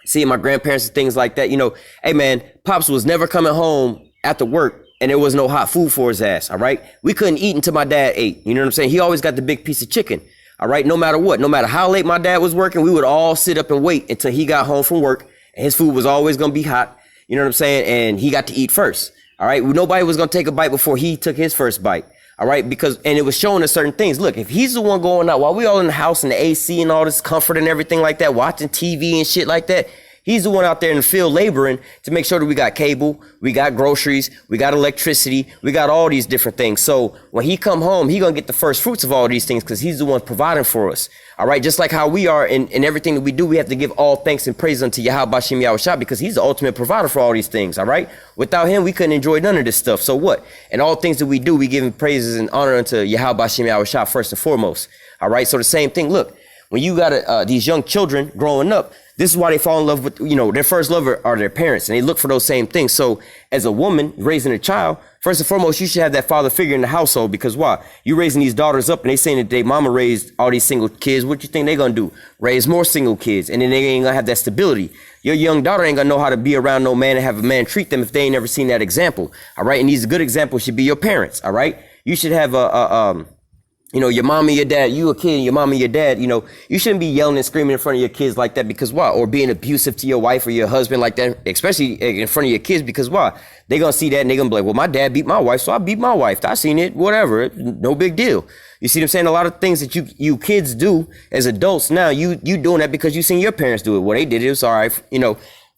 Seeing my grandparents and things like that, you know. Hey man, Pops was never coming home after work and there was no hot food for his ass, all right? We couldn't eat until my dad ate. You know what I'm saying? He always got the big piece of chicken. All right, no matter what, no matter how late my dad was working, we would all sit up and wait until he got home from work. And his food was always going to be hot. You know what I'm saying? And he got to eat first. All right, nobody was going to take a bite before he took his first bite. All right, and it was showing us certain things. Look, if he's the one going out while we all in the house and the AC and all this comfort and everything like that, watching TV and shit like that, he's the one out there in the field laboring to make sure that we got cable, we got groceries, we got electricity, we got all these different things. So when he come home, he gonna get the first fruits of all these things because he's the one providing for us. All right, just like how we are in everything that we do, we have to give all thanks and praise unto YAHAWASHI because he's the ultimate provider for all these things. All right, without him, we couldn't enjoy none of this stuff. So what? And all things that we do, we give him praises and honor unto YAHAWASHI first and foremost. All right, so the same thing. Look, when you got these young children growing up, This is why they fall in love with, their first love are their parents, and they look for those same things. So as a woman raising a child, first and foremost, you should have that father figure in the household, because why? You raising these daughters up and they saying that their mama raised all these single kids. What you think they gonna do? Raise more single kids, and then they ain't gonna have that stability. Your young daughter ain't gonna know how to be around no man and have a man treat them if they ain't never seen that example. All right, and these good examples should be your parents. All right, you should have your mom and your dad, you a kid, and your mom and your dad, you shouldn't be yelling and screaming in front of your kids like that, because why? Or being abusive to your wife or your husband like that, especially in front of your kids, because why? They gonna see that and they gonna be like, well, my dad beat my wife, so I beat my wife. I seen it, whatever, no big deal. You see what I'm saying? A lot of things that you kids do as adults now, you doing that because you seen your parents do it. Well, they did it, it's all right,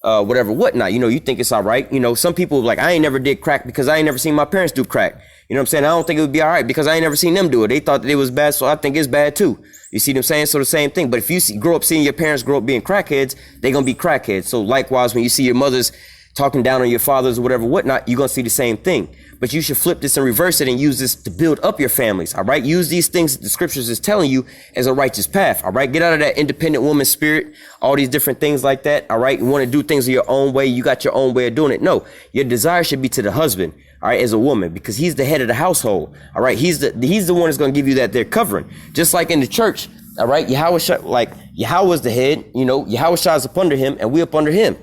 whatever, whatnot. You think it's all right. Some people like, I ain't never did crack because I ain't never seen my parents do crack. You know what I'm saying? I don't think it would be all right because I ain't never seen them do it. They thought that it was bad, so I think it's bad too. You see what I'm saying? So the same thing. But if you grow up seeing your parents grow up being crackheads, they're going to be crackheads. So likewise, when you see your mothers talking down on your fathers or whatever, whatnot, you're going to see the same thing. But you should flip this and reverse it and use this to build up your families, all right? Use these things that the scriptures is telling you as a righteous path, all right? Get out of that independent woman spirit, all these different things like that, all right? You want to do things your own way. You got your own way of doing it. No, your desire should be to the husband, all right, as a woman, because he's the head of the household, all right? He's the one that's going to give you that they're covering. Just like in the church, all right? Yahawah's the head, Yahawah is up under him and we up under him.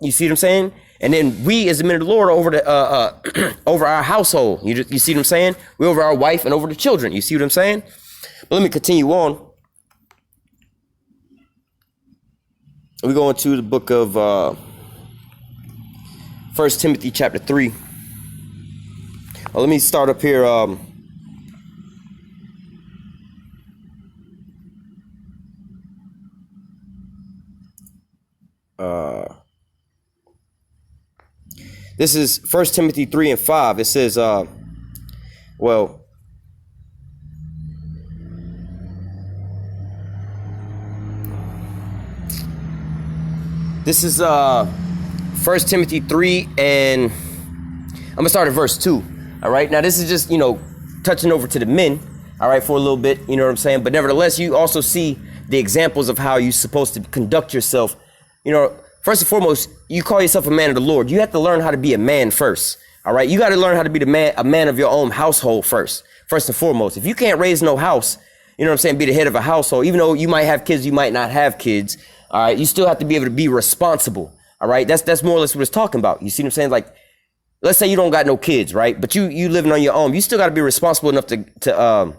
You see what I'm saying? And then we, as the men of the Lord, are over the over our household. You see what I'm saying? We're over our wife and over the children. You see what I'm saying? But let me continue on. We go into the book of 1 Timothy chapter 3. Well, let me start up here. This is 1 Timothy 3 and 5. It says, this is 1 Timothy 3, and I'm going to start at verse 2. All right. Now, this is just, touching over to the men, all right, for a little bit. You know what I'm saying? But nevertheless, you also see the examples of how you're supposed to conduct yourself. First and foremost, you call yourself a man of the Lord. You have to learn how to be a man first. All right. You got to learn how to be a man of your own household first and foremost. If you can't raise no house, you know what I'm saying, be the head of a household, even though you might have kids, you might not have kids. All right. You still have to be able to be responsible. All right. That's more or less what it's talking about. You see what I'm saying? Like, let's say you don't got no kids, right? But you living on your own. You still got to be responsible enough to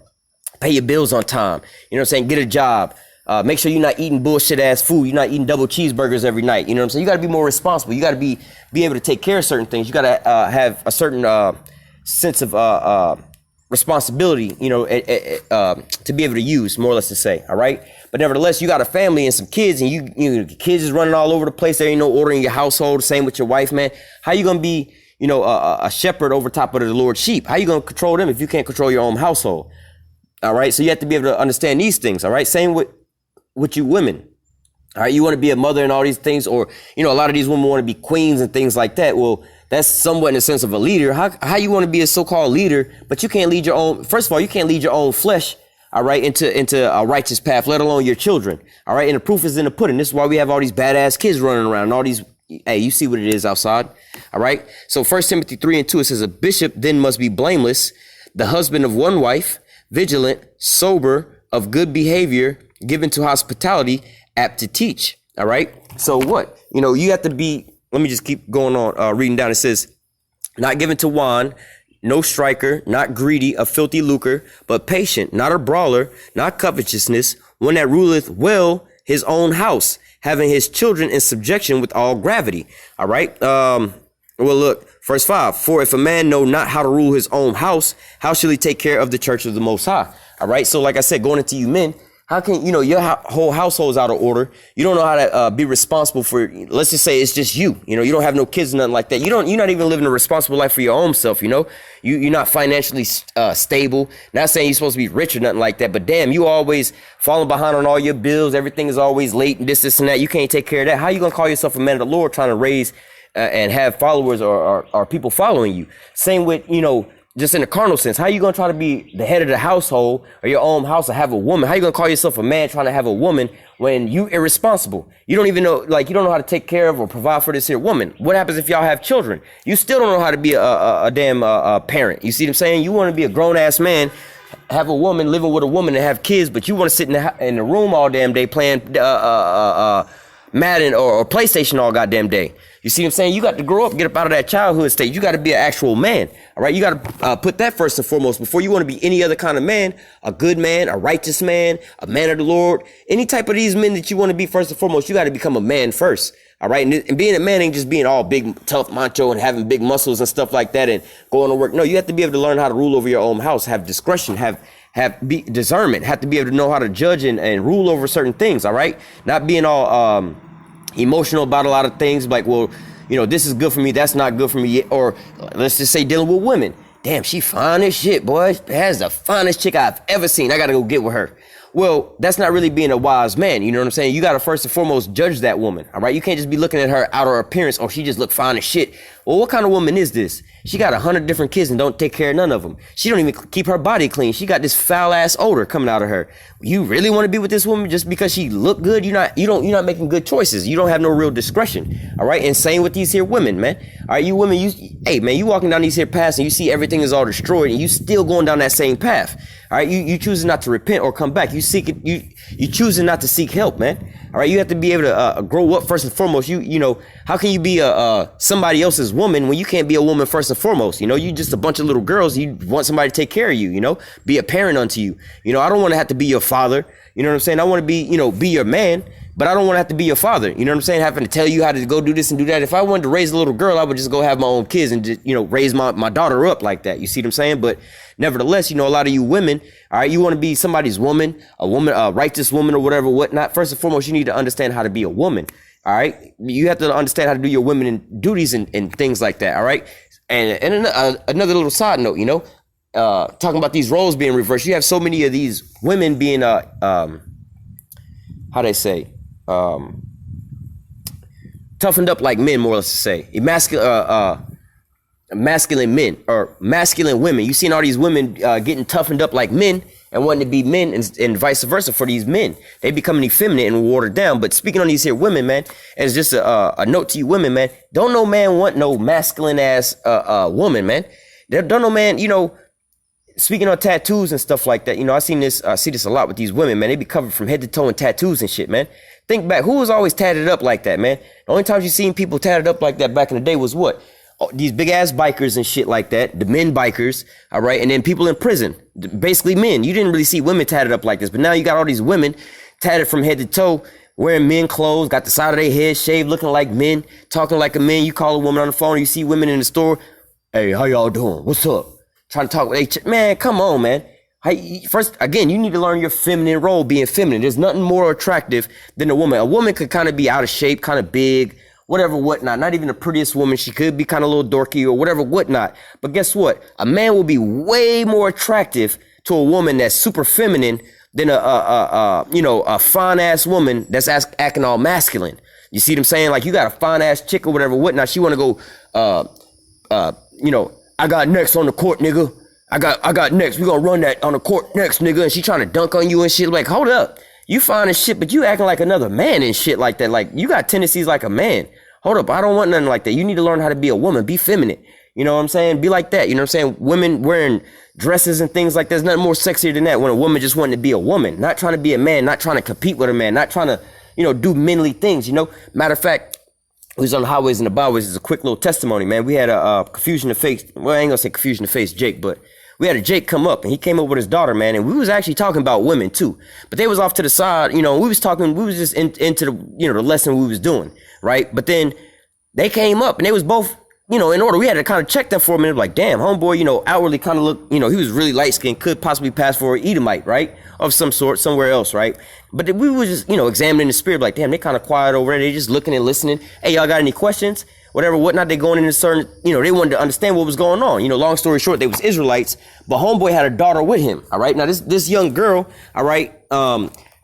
pay your bills on time. You know what I'm saying? Get a job. Make sure you're not eating bullshit ass food. You're not eating double cheeseburgers every night. You know what I'm saying? You got to be more responsible. You got to be able to take care of certain things. You got to have a certain sense of responsibility, to be able to use, more or less to say. All right. But nevertheless, you got a family and some kids, and you kids is running all over the place. There ain't no order in your household. Same with your wife, man. How you gonna be, a shepherd over top of the Lord's sheep? How you gonna control them if you can't control your own household? All right. So you have to be able to understand these things. All right. Same with you women. All right. You want to be a mother and all these things, or, a lot of these women want to be queens and things like that. Well, that's somewhat in the sense of a leader. How you want to be a so-called leader, but you can't lead your own. First of all, you can't lead your own flesh, all right, into a righteous path, let alone your children. All right. And the proof is in the pudding. This is why we have all these badass kids running around and all these. Hey, you see what it is outside. All right. So 1 Timothy 3 and 2, it says, a bishop then must be blameless, the husband of one wife, vigilant, sober, of good behavior, given to hospitality, apt to teach. All right. So what? You have to be. Let me just keep going on, reading down. It says, not given to wine, no striker, not greedy of filthy lucre, but patient, not a brawler, not covetousness, one that ruleth well his own house, having his children in subjection with all gravity. All right. Well, look, verse 5, for if a man know not how to rule his own house, how shall he take care of the church of the Most High? All right. So like I said, going into you men, how can, your whole household is out of order. You don't know how to be responsible for, let's just say it's just you. You don't have no kids, nothing like that. You're not even living a responsible life for your own self. You're not financially stable. Not saying you're supposed to be rich or nothing like that, but damn, you always falling behind on all your bills. Everything is always late and this and that. You can't take care of that. How you going to call yourself a man of the Lord trying to raise and have followers or people following you? Same with, just in a carnal sense. How you gonna try to be the head of the household or your own house or have a woman? How you gonna call yourself a man trying to have a woman when you irresponsible? You don't even know, like, you don't know how to take care of or provide for this here woman. What happens if y'all have children? You still don't know how to be a damn parent. You see what I'm saying? You want to be a grown ass man, have a woman, living with a woman and have kids, but you want to sit in the room all damn day playing Madden or PlayStation all goddamn day. You see what I'm saying? You got to grow up, get up out of that childhood state. You got to be an actual man, all right? You got to put that first and foremost before you want to be any other kind of man, a good man, a righteous man, a man of the Lord. Any type of these men that you want to be first and foremost, you got to become a man first, all right? And being a man ain't just being all big, tough, macho and having big muscles and stuff like that and going to work. No, you have to be able to learn how to rule over your own house, have discretion, be discernment, have to be able to know how to judge and rule over certain things, all right? Not being all emotional about a lot of things, like, well, you know, this is good for me, that's not good for me. Or let's just say dealing with women. Damn, she fine as shit, boy. That's the finest chick I've ever seen. I gotta go get with her. Well, that's not really being a wise man. You know what I'm saying? You got to first and foremost judge that woman. All right. You can't just be looking at her outer appearance. Oh, she just look fine as shit. Well, what kind of woman is this? She got 100 different kids and don't take care of none of them. She don't even keep her body clean. She got this foul ass odor coming out of her. You really want to be with this woman just because she look good? You're not making good choices. You don't have no real discretion. All right. And same with these here women, man. All right. You women, hey man, you walking down these here paths and you see everything is all destroyed and you still going down that same path. All right. You choosing not to repent or come back. You choosing not to seek help, man. All right. You have to be able to grow up first and foremost. You know, how can you be somebody else's woman when you can't be a woman first and foremost? You know, you just a bunch of little girls. You want somebody to take care of you, you know, be a parent unto you. You know, I don't want to have to be your father. You know what I'm saying? I want to be, you know, be your man, but I don't want to have to be your father. You know what I'm saying? Having to tell you how to go do this and do that. If I wanted to raise a little girl, I would just go have my own kids and just, you know, raise my daughter up like that. You see what I'm saying? But nevertheless, you know, a lot of you women, all right, you want to be somebody's woman, a righteous woman or whatever, whatnot. First and foremost, you need to understand how to be a woman. All right. You have to understand how to do your women duties and things like that. All right. And another little side note, you know, talking about these roles being reversed. You have so many of these women being, how they say, toughened up like men, more or less to say, masculine men or masculine women. You seen all these women getting toughened up like men and wanting to be men and vice versa for these men. They becoming effeminate and watered down. But speaking on these here women, man, as just a note to you women, man, don't no man want no masculine ass woman, man. Don't no man, you know, speaking on tattoos and stuff like that, you know, I see this a lot with these women, man. They be covered from head to toe in tattoos and shit, man. Think back, who was always tatted up like that, man? The only times you seen people tatted up like that back in the day was what? Oh, these big ass bikers and shit like that, the men bikers, all right? And then people in prison, basically men. You didn't really see women tatted up like this, but now you got all these women tatted from head to toe, wearing men clothes, got the side of their head shaved, looking like men, talking like a man. You call a woman on the phone, you see women in the store, hey, how y'all doing? What's up? Trying to talk with man, come on, man. First, again, you need to learn your feminine role, being feminine. There's nothing more attractive than a woman. A woman could kind of be out of shape, kind of big, whatever, whatnot. Not even the prettiest woman. She could be kind of a little dorky or whatever, whatnot. But guess what? A man will be way more attractive to a woman that's super feminine than a fine ass woman that's acting all masculine. You see what I'm saying? Like, you got a fine ass chick or whatever, whatnot. She want to go, I got next on the court, nigga. I got next. We gonna run that on the court next, nigga. And she trying to dunk on you and shit. Like, hold up. You fine as shit, but you acting like another man and shit like that. Like, you got tendencies like a man. Hold up. I don't want nothing like that. You need to learn how to be a woman. Be feminine. You know what I'm saying? Be like that. You know what I'm saying? Women wearing dresses and things like that. There's nothing more sexier than that when a woman just wanting to be a woman. Not trying to be a man. Not trying to compete with a man. Not trying to, you know, do manly things, you know? Matter of fact, we was on the highways and the byways. It's a quick little testimony, man. We had a confusion of faith. Well, I ain't gonna say confusion of faith, Jake, but we had a Jake come up and he came up with his daughter, man. And we was actually talking about women too, but they was off to the side, you know, we was just into the, you know, the lesson we was doing. Right. But then they came up and they was both, you know, in order. We had to kind of check them for a minute. Like, damn, homeboy, you know, outwardly kind of look, you know, he was really light skinned, could possibly pass for an Edomite, right? Of some sort, somewhere else, right? But we was just, you know, examining the spirit, like, damn, they kind of quiet over there. They just looking and listening. Hey, y'all got any questions? Whatever, whatnot. They going into certain, you know, they wanted to understand what was going on. You know, long story short, they was Israelites, but homeboy had a daughter with him. All right. Now this young girl, all right,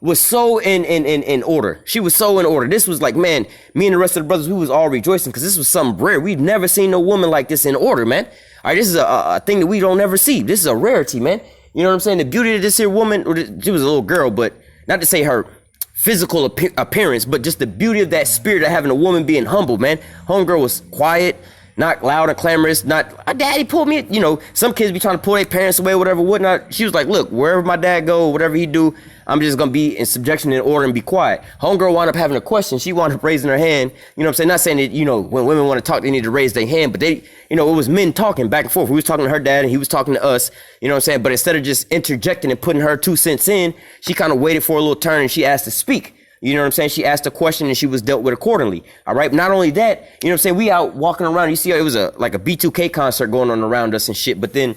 was so in order. She was so in order. This was like, man, me and the rest of the brothers, we was all rejoicing because this was something rare. We've never seen no woman like this in order, man. All right, this is a thing that we don't ever see. This is a rarity, man. You know what I'm saying? The beauty of this here woman, she was a little girl, but not to say her physical appearance, but just the beauty of that spirit of having a woman being humble, man. Homegirl was quiet, not loud and clamorous, not, daddy pulled me, you know, some kids be trying to pull their parents away, whatever, whatnot. She was like, look, wherever my dad go, whatever he do, I'm just gonna be in subjection and order and be quiet. Homegirl wound up having a question. She wound up raising her hand. You know what I'm saying? Not saying that, you know, when women want to talk, they need to raise their hand, but they, you know, it was men talking back and forth. We was talking to her dad and he was talking to us, you know what I'm saying? But instead of just interjecting and putting her 2 cents in, she kind of waited for a little turn and she asked to speak. You know what I'm saying? She asked a question and she was dealt with accordingly. All right. Not only that, you know what I'm saying? We out walking around. You see, it was like a B2K concert going on around us and shit. But then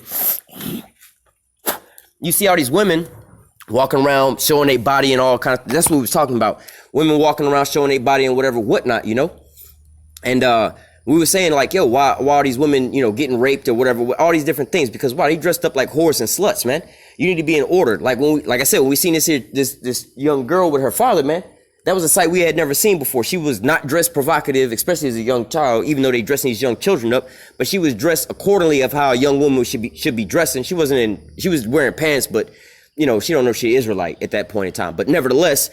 you see all these women walking around showing their body and all kinds of, that's what we was talking about. Women walking around showing their body and whatever, whatnot, you know? And we were saying like, yo, why are these women, you know, getting raped or whatever, all these different things? Because why they dressed up like whores and sluts, man. You need to be in order. Like when we, like I said, when we seen this young girl with her father, man, that was a sight we had never seen before. She was not dressed provocative, especially as a young child, even though they dressing these young children up, but she was dressed accordingly of how a young woman should be dressing. She was wearing pants, but you know, she don't know she Israelite at that point in time. But nevertheless,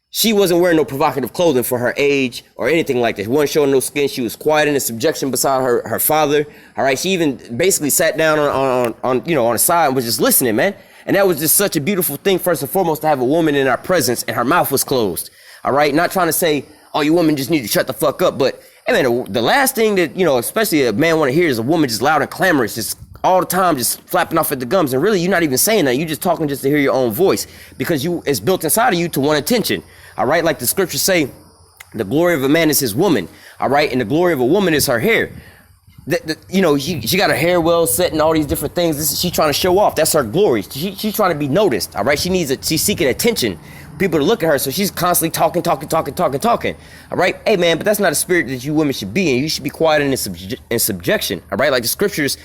she wasn't wearing no provocative clothing for her age or anything like that. She wasn't showing no skin. She was quiet in the subjection beside her father. All right. She even basically sat down on you know, on the side and was just listening, man. And that was just such a beautiful thing, first and foremost, to have a woman in our presence and her mouth was closed. All right. Not trying to say, oh, you women just need to shut the fuck up. But hey, man, the last thing that, you know, especially a man want to hear is a woman just loud and clamorous, just all the time, just flapping off at the gums. And really, you're not even saying that. You're just talking just to hear your own voice because it's built inside of you to want attention. All right. Like the scriptures say, the glory of a man is his woman. All right. And the glory of a woman is her hair. You know, she got her hair well set and all these different things. She's trying to show off. That's her glory. She's trying to be noticed. All right. She's seeking attention, people to look at her. So she's constantly talking. All right. Hey, man, but that's not a spirit that you women should be in. You should be quiet and in subjection. All right. Like the scriptures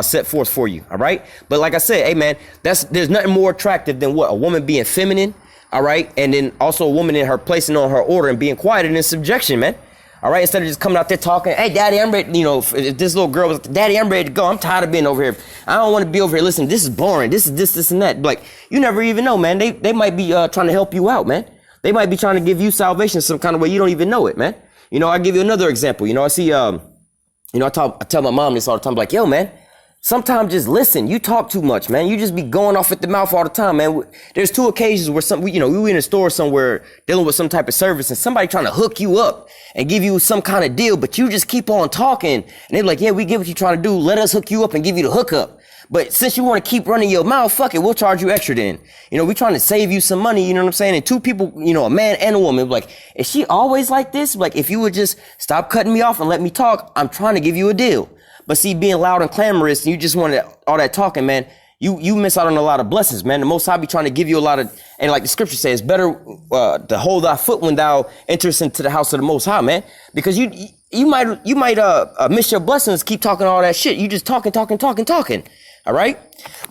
set forth for you. All right. But like I said, hey, man, there's nothing more attractive than what? A woman being feminine. All right. And then also a woman in her place and on her order and being quiet and in subjection, man. All right, instead of just coming out there talking, hey, daddy, I'm ready. You know, if this little girl was, daddy, I'm ready to go. I'm tired of being over here. I don't want to be over here. Listen, this is boring. This is this and that. Like, you never even know, man. They might be trying to help you out, man. They might be trying to give you salvation some kind of way. You don't even know it, man. You know, I'll give you another example. You know, I see, you know, I tell my mom this all the time, like, yo, man, sometimes just listen. You talk too much, man. You just be going off at the mouth all the time, man. There's 2 occasions where we were in a store somewhere dealing with some type of service and somebody trying to hook you up and give you some kind of deal, but you just keep on talking. And they're like, yeah, we get what you're trying to do. Let us hook you up and give you the hookup. But since you want to keep running your mouth, fuck it, we'll charge you extra then. You know, we're trying to save you some money, you know what I'm saying? And 2 people, you know, a man and a woman, like, is she always like this? Like, if you would just stop cutting me off and let me talk, I'm trying to give you a deal. But see, being loud and clamorous, and you just want all that talking, man, you miss out on a lot of blessings, man. The Most High be trying to give you a lot of, and like the scripture says, better to hold thy foot when thou enterest into the house of the Most High, man. Because you might miss your blessings, keep talking all that shit. You just talking. All right?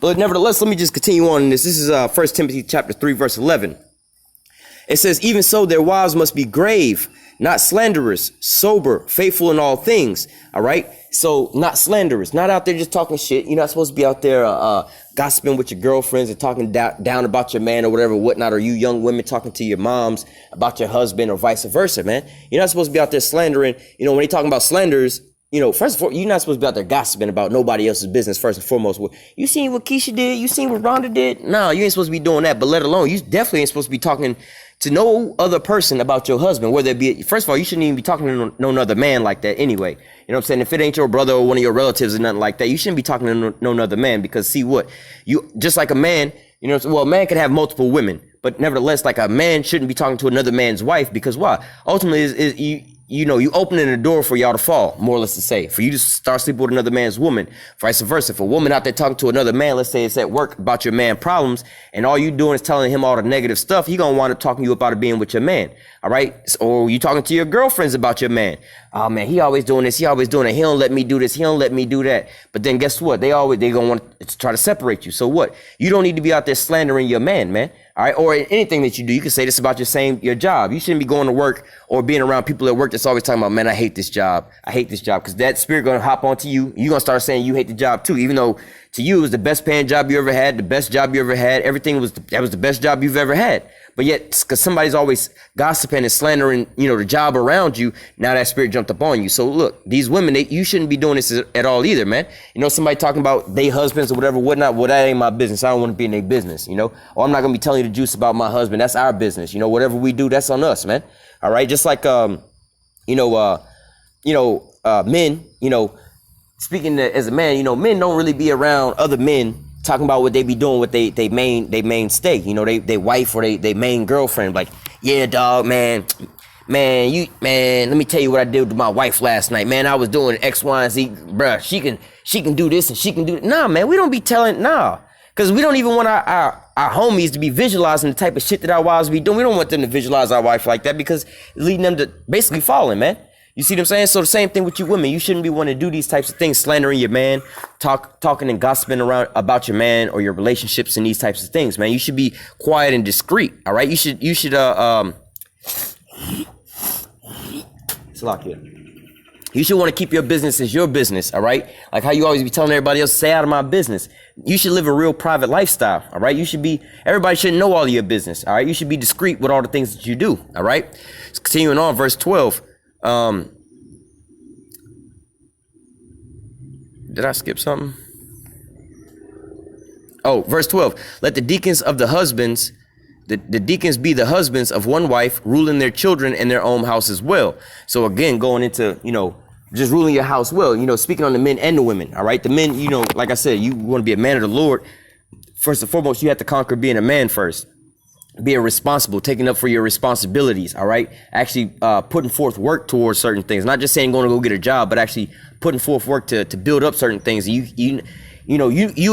But nevertheless, let me just continue on in this. This is 1 Timothy chapter 3, verse 11. It says, even so, their wives must be grave, not slanderers, sober, faithful in all things. All right. So not slanderers, not out there just talking shit. You're not supposed to be out there gossiping with your girlfriends and talking down about your man or whatever, whatnot. Or you young women talking to your moms about your husband or vice versa, man. You're not supposed to be out there slandering. You know, when they talking about slanders, you know, first of all, you're not supposed to be out there gossiping about nobody else's business first and foremost. You seen what Keisha did? You seen what Rhonda did? No, you ain't supposed to be doing that. But let alone, you definitely ain't supposed to be talking to no other person about your husband, whether it be, first of all, you shouldn't even be talking to no other man like that anyway. You know what I'm saying? If it ain't your brother or one of your relatives or nothing like that, you shouldn't be talking to no other man, because see what? You, just like a man, you know, well, a man can have multiple women, but nevertheless, like a man shouldn't be talking to another man's wife, because why? Ultimately, is you know, you opening the door for y'all to fall, more or less to say, for you to start sleeping with another man's woman, vice versa. If a woman out there talking to another man, let's say it's at work about your man problems, and all you doing is telling him all the negative stuff, he gonna wind up talking to you about it being with your man. All right. Or you talking to your girlfriends about your man. oh man, he always doing this, he always doing it, he don't let me do this, he don't let me do that. But then guess what? They gonna want to try to separate you. So what? You don't need to be out there slandering your man. All right, or anything that you do. You can say this about your job. You shouldn't be going to work or being around people at work that's always talking about, man, I hate this job, because that spirit gonna hop onto you. You're gonna start saying you hate the job too, even though to you it was the best paying job you ever had, the best job you ever had, that was the best job you've ever had. But yet, because somebody's always gossiping and slandering, the job around you, now that spirit jumped up on you. So look, these women, you shouldn't be doing this at all either, man. Somebody talking about they husbands or whatever, whatnot. Well, that ain't my business. I don't want to be in their business, Or I'm not gonna be telling you the juice about my husband. That's our business. Whatever we do, that's on us, man. All right, just like men, speaking as a man, men don't really be around other men talking about what they be doing with they mainstay, they wife or they main girlfriend. Like, yeah, dog, man, let me tell you what I did with my wife last night, man. I was doing X, Y, and Z, bruh. She can do this and she can do that. Nah, man, we don't be telling, because we don't even want our homies to be visualizing the type of shit that our wives be doing. We don't want them to visualize our wife like that, because it's leading them to basically falling, man. You see what I'm saying? So the same thing with you women. You shouldn't be wanting to do these types of things, slandering your man, talking and gossiping around about your man or your relationships and these types of things, man. You should be quiet and discreet. All right. You should it's locked here. You should want to keep your business as your business. All right. Like how you always be telling everybody else, stay out of my business. You should live a real private lifestyle. All right. Everybody shouldn't know all of your business. All right. You should be discreet with all the things that you do. All right. Continuing on, verse 12. Did I skip something? Oh, verse 12. Let the deacons of the husbands, the deacons be the husbands of one wife, ruling their children and their own house as well. So again, going into, just ruling your house well, speaking on the men and the women. All right. The men, like I said, you want to be a man of the Lord. First and foremost, you have to conquer being a man first. Being responsible, taking up for your responsibilities, all right? Actually putting forth work towards certain things. Not just saying going to go get a job, but actually putting forth work to build up certain things. You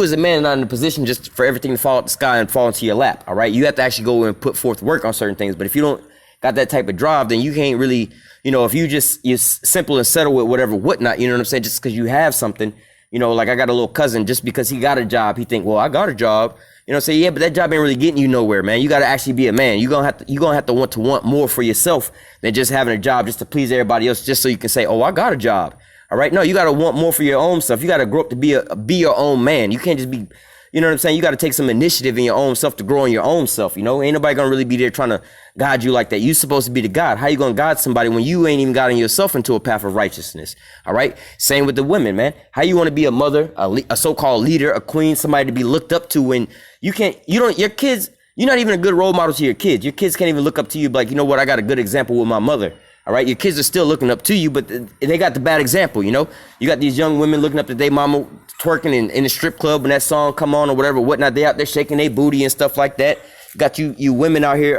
as a man are not in a position just for everything to fall out the sky and fall into your lap, all right? You have to actually go and put forth work on certain things. But if you don't got that type of drive, then you can't really, if you're simple and settle with whatnot, you know what I'm saying? Just because you have something, like I got a little cousin, just because he got a job, he think, well, I got a job. Say, yeah, but that job ain't really getting you nowhere, man. You got to actually be a man. You're going to have to want more for yourself than just having a job just to please everybody else, just so you can say, oh, I got a job. All right. No, you got to want more for your own stuff. You got to grow up to be your own man. You can't just be, you know what I'm saying? You got to take some initiative in your own self to grow in your own self. Ain't nobody going to really be there trying to guide you like that. You supposed to be the God. How you going to guide somebody when you ain't even guiding yourself into a path of righteousness? All right. Same with the women, man. How you want to be a mother, a so-called leader, a queen, somebody to be looked up to when your kids, you're not even a good role model to your kids. Your kids can't even look up to you like, you know what? I got a good example with my mother. All right. Your kids are still looking up to you, but they got the bad example. You got these young women looking up to their mama twerking in the strip club when that song come on or whatever, whatnot. They out there shaking their booty and stuff like that. Got you women out here,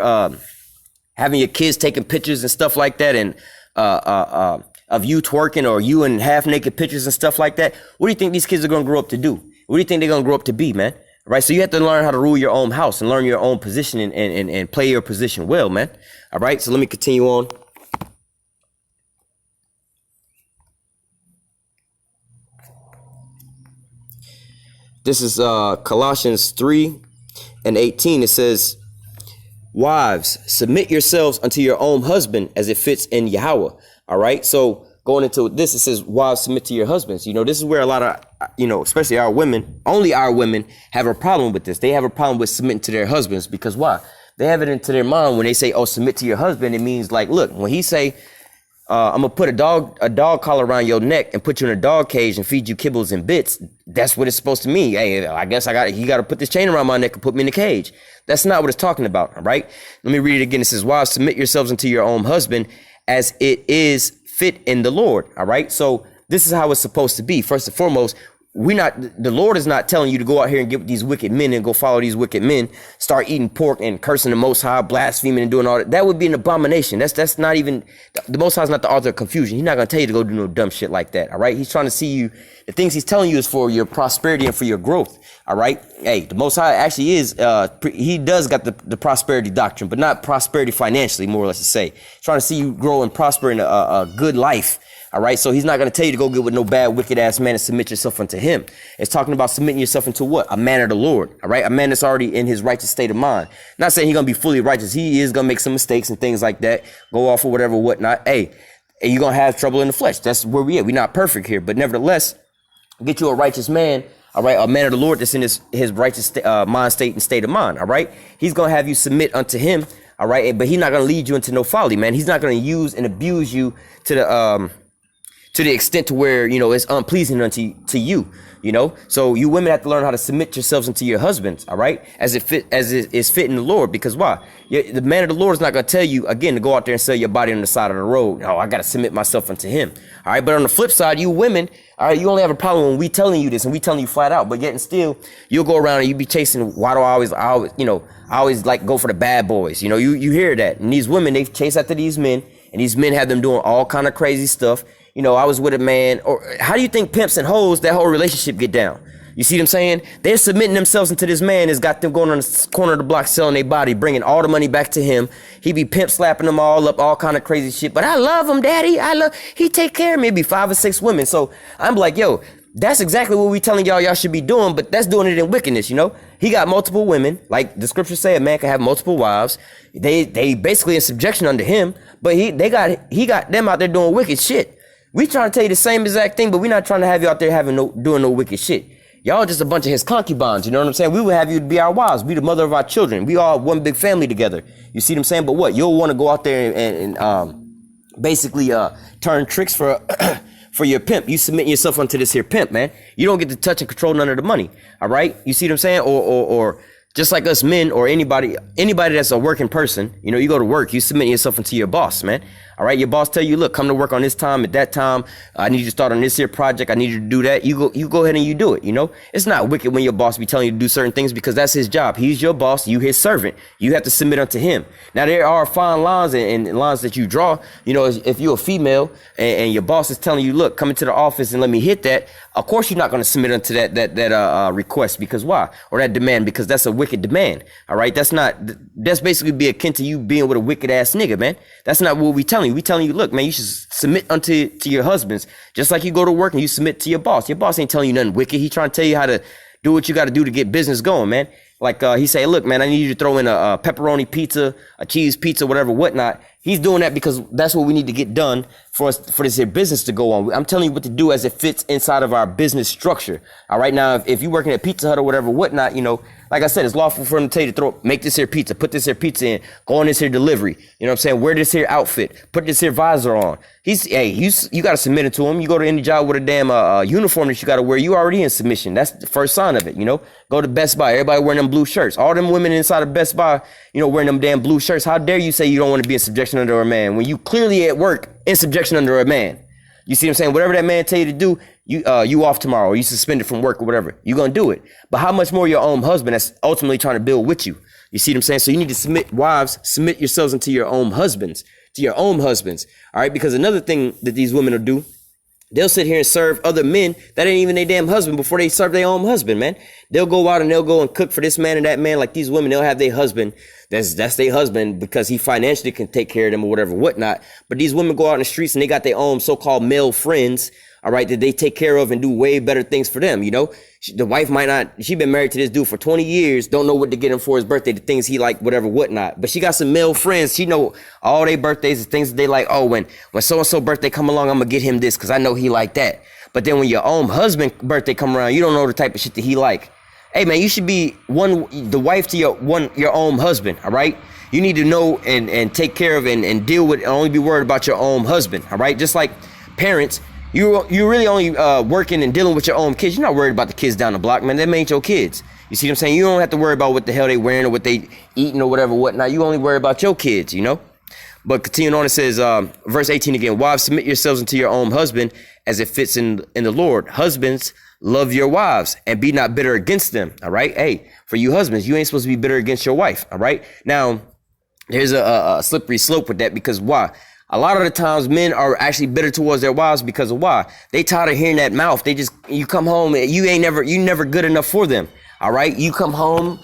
having your kids taking pictures and stuff like that. And, of you twerking or you in half naked pictures and stuff like that. What do you think these kids are going to grow up to do? What do you think they're going to grow up to be, man? Right. So you have to learn how to rule your own house and learn your own position and play your position well, man. All right. So let me continue on. This is Colossians 3:18. It says, wives, submit yourselves unto your own husband as it fits in Yahawah. All right. So going into this, it says, wives, submit to your husbands. This is where a lot of, especially our women, only our women have a problem with this. They have a problem with submitting to their husbands because why? They have it into their mind when they say, oh, submit to your husband. It means like, look, when he say, I'm gonna put a dog collar around your neck and put you in a dog cage and feed you kibbles and bits. That's what it's supposed to mean. Hey, I guess you got to put this chain around my neck and put me in the cage. That's not what it's talking about. All right. Let me read it again. It says, wives, submit yourselves unto your own husband as it is fit in the Lord. All right. So this is how it's supposed to be. First and foremost, the Lord is not telling you to go out here and get with these wicked men and go follow these wicked men, start eating pork and cursing the Most High, blaspheming and doing all that. That would be an abomination. That's not even, the Most High is not the author of confusion. He's not going to tell you to go do no dumb shit like that. All right. He's trying to see you. The things he's telling you is for your prosperity and for your growth. All right. Hey, the Most High actually is, he does got the prosperity doctrine, but not prosperity financially, more or less to say. He's trying to see you grow and prosper in a good life. All right. So he's not going to tell you to go get with no bad, wicked ass man and submit yourself unto him. It's talking about submitting yourself into what? A man of the Lord. All right. A man that's already in his righteous state of mind. Not saying he's going to be fully righteous. He is going to make some mistakes and things like that. Go off or whatever, whatnot. Hey, you're going to have trouble in the flesh. That's where we at. We're not perfect here. But nevertheless, get you a righteous man. All right. A man of the Lord that's in his righteous mind state and state of mind. All right. He's going to have you submit unto him. All right. But he's not going to lead you into no folly, man. He's not going to use and abuse you to the extent to where, you know, it's unpleasing unto you, you know. So you women have to learn how to submit yourselves unto your husbands, all right, as it is fitting the Lord. Because why? The man of the Lord is not going to tell you, again, to go out there and sell your body on the side of the road. Oh, I got to submit myself unto him. All right. But on the flip side, you women, all right, you only have a problem when we telling you this and we telling you flat out. But yet and still, you'll go around and you be chasing. Why do I always like go for the bad boys? You know, you hear that. And these women, they chase after these men, and these men have them doing all kind of crazy stuff. You know, I was with a man, or how do you think pimps and hoes, that whole relationship get down? You see what I'm saying? They're submitting themselves into this man that's got them going on the corner of the block selling their body, bringing all the money back to him. He be pimp slapping them all up, all kind of crazy shit. But I love him, daddy. He take care of me. It'd be 5 or 6 women. So I'm like, yo, that's exactly what we telling y'all should be doing, but that's doing it in wickedness, you know? He got multiple women. Like the scriptures say, a man can have multiple wives. They basically in subjection under him, but he got them out there doing wicked shit. We trying to tell you the same exact thing, but we're not trying to have you out there doing no wicked shit. Y'all just a bunch of his concubines, you know what I'm saying? We would have you to be our wives, be the mother of our children. We all one big family together. You see what I'm saying? But what? You'll want to go out there and basically turn tricks for for your pimp. You submit yourself onto this here pimp, man. You don't get to touch and control none of the money. All right? You see what I'm saying? Or just like us men or anybody that's a working person, you know, you go to work, you submit yourself into your boss, man. All right, your boss tell you, look, come to work on this time, at that time. I need you to start on this here project. I need you to do that. You go ahead and you do it, you know. It's not wicked when your boss be telling you to do certain things because that's his job. He's your boss. You his servant. You have to submit unto him. Now, there are fine lines and lines that you draw. You know, if you're a female and your boss is telling you, look, come into the office and let me hit that, of course you're not going to submit unto that request. Because why? Or that demand, because that's a wicked demand. All right, that's basically be akin to you being with a wicked ass nigga, man. That's not what we telling you. We telling you, look, man, you should submit unto your husbands. Just like you go to work and you submit to your boss. Your boss ain't telling you nothing wicked. He trying to tell you how to do what you got to do to get business going, man. Like he say, look, man, I need you to throw in a pepperoni pizza, a cheese pizza, whatever, whatnot. He's doing that because that's what we need to get done for this here business to go on. I'm telling you what to do as it fits inside of our business structure. All right. Now, if you're working at Pizza Hut or whatever, whatnot, you know, like I said, it's lawful for him to tell you to make this here pizza, put this here pizza in, go on this here delivery. You know what I'm saying? Wear this here outfit, put this here visor on. You got to submit it to him. You go to any job with a damn uniform that you got to wear, you already in submission. That's the first sign of it, you know? Go to Best Buy, everybody wearing them blue shirts. All them women inside of Best Buy, you know, wearing them damn blue shirts. How dare you say you don't want to be in subjection under a man when you clearly at work in subjection under a man? You see what I'm saying? Whatever that man tell you to do, you off tomorrow, or you suspended from work or whatever, you're going to do it. But how much more your own husband that's ultimately trying to build with you? You see what I'm saying? So you need to submit yourselves into your own husbands, All right. Because another thing that these women will do, they'll sit here and serve other men that ain't even their damn husband before they serve their own husband, man. They'll go out and they'll go and cook for this man and that man. Like these women, they'll have their husband. That's their husband because he financially can take care of them or whatever, whatnot. But these women go out in the streets and they got their own so-called male friends, all right, that they take care of and do way better things for them, you know? The wife might not, she been married to this dude for 20 years, don't know what to get him for his birthday, the things he like, whatever, whatnot. But she got some male friends, she know all their birthdays, the things that they like. Oh, when so-and-so birthday come along, I'm gonna get him this because I know he like that. But then when your own husband birthday come around, you don't know the type of shit that he like. Hey, man, you should be the wife to your own husband, all right? You need to know and take care of and deal with and only be worried about your own husband, all right? Just like parents, you're really only working and dealing with your own kids. You're not worried about the kids down the block, man. Them ain't your kids. You see what I'm saying? You don't have to worry about what the hell they wearing or what they eating or whatever, whatnot. You only worry about your kids, you know? But continuing on, it says, verse 18 again, wives, submit yourselves unto your own husband as it fits in the Lord. Husbands, love your wives and be not bitter against them. All right. Hey, for you husbands, you ain't supposed to be bitter against your wife. All right. Now, there's a slippery slope with that, because why? A lot of the times men are actually bitter towards their wives because of why? They tired of hearing that mouth. You come home and you never good enough for them. All right. You come home